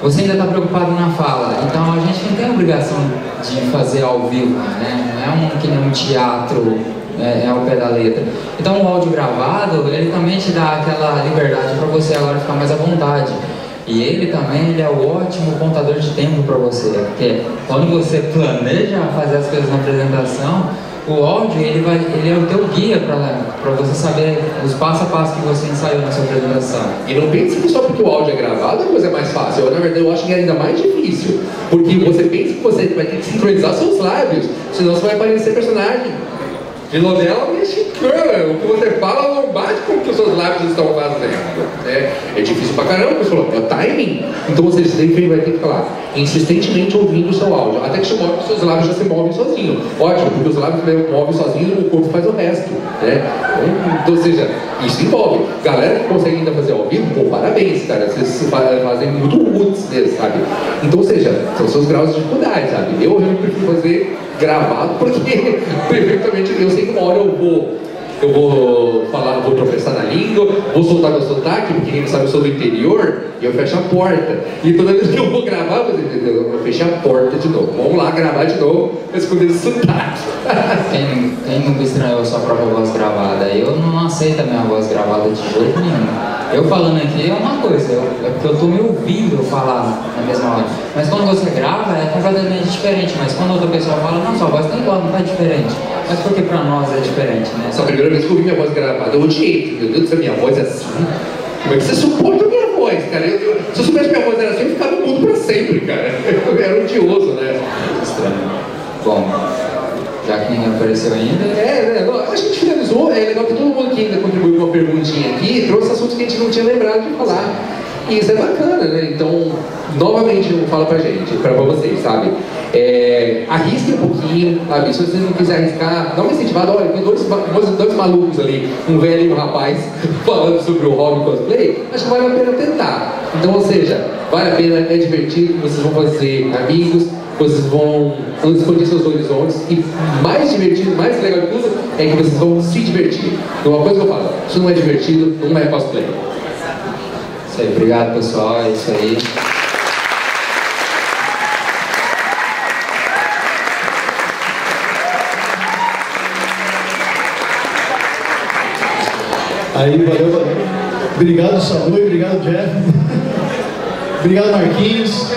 você ainda está preocupado na fala. Então a gente não tem a obrigação de fazer ao vivo, né? Não é que nem um teatro, é ao pé da letra. Então o áudio gravado, ele também te dá aquela liberdade para você agora ficar mais à vontade. E ele também é o ótimo contador de tempo para você. Porque quando você planeja fazer as coisas na apresentação, o áudio ele é o teu guia para você saber os passo a passo que você ensaiou na sua apresentação. E não pense que só porque o áudio é gravado a coisa é mais fácil. Na verdade, eu acho que é ainda mais difícil. Porque você pensa que você vai ter que sincronizar seus lábios, senão você vai parecer personagem de novela mexicana. O que você fala não bate com o que os seus lábios estão fazendo. É difícil pra caramba, você falou, é o timing. Então você sempre vai ter que falar insistentemente ouvindo o seu áudio, até que chegou que os seus lábios já se movem sozinhos. Ótimo, porque os lábios movem sozinhos e o corpo faz o resto, né? Então, ou seja, isso envolve. Galera que consegue ainda fazer ao vivo, pô, parabéns, cara. Vocês fazem muito roots mesmo, sabe? Então, ou seja, são seus graus de dificuldade, sabe? Eu realmente prefiro fazer gravado, porque perfeitamente eu sei que uma hora eu vou falar, vou tropeçar na língua, vou soltar meu sotaque, porque quem não sabe eu sou do interior, e eu fecho a porta. E toda vez que eu vou gravar, eu vou fechar a porta de novo. Vamos lá gravar de novo, esconder esse sotaque. Quem nunca estranhou a sua própria voz gravada? Eu não aceito a minha voz gravada de jeito nenhum. Eu falando aqui é uma coisa, é porque eu estou me ouvindo falar na mesma hora. Mas quando você grava é completamente diferente. Mas quando outra pessoa fala, não, sua voz está igual, não está diferente. Mas porque para nós é diferente, né? Só a primeira vez que eu ouvi minha voz gravada, eu odiei. Meu Deus do céu, minha voz é assim. Como é que você suporta a minha voz, cara? Se eu soubesse que minha voz era assim, eu ficava mudo pra sempre, cara. Eu era odioso, né? Estranho. Bom, já que ninguém apareceu ainda... A gente finalizou. É legal que todo mundo que ainda contribuiu com uma perguntinha aqui trouxe assuntos que a gente não tinha lembrado de falar. E isso é bacana, né? Então, novamente, fala pra gente, pra vocês, sabe? Arrisquem um pouquinho, sabe? Se vocês não quiserem arriscar, dá uma incentivada. Olha, tem dois malucos ali, um velho e um rapaz, falando sobre o hobby cosplay. Acho que vale a pena tentar. Então, ou seja, vale a pena, é divertido, vocês vão fazer amigos, vocês vão expandir seus horizontes e mais divertido, mais legal de tudo é que vocês vão se divertir. Então, uma coisa que eu falo, se não é divertido, não é cosplay. Isso aí, obrigado pessoal, é isso aí. Aí, valeu. Obrigado, Samu, obrigado, Jeff. Obrigado, Marquinhos.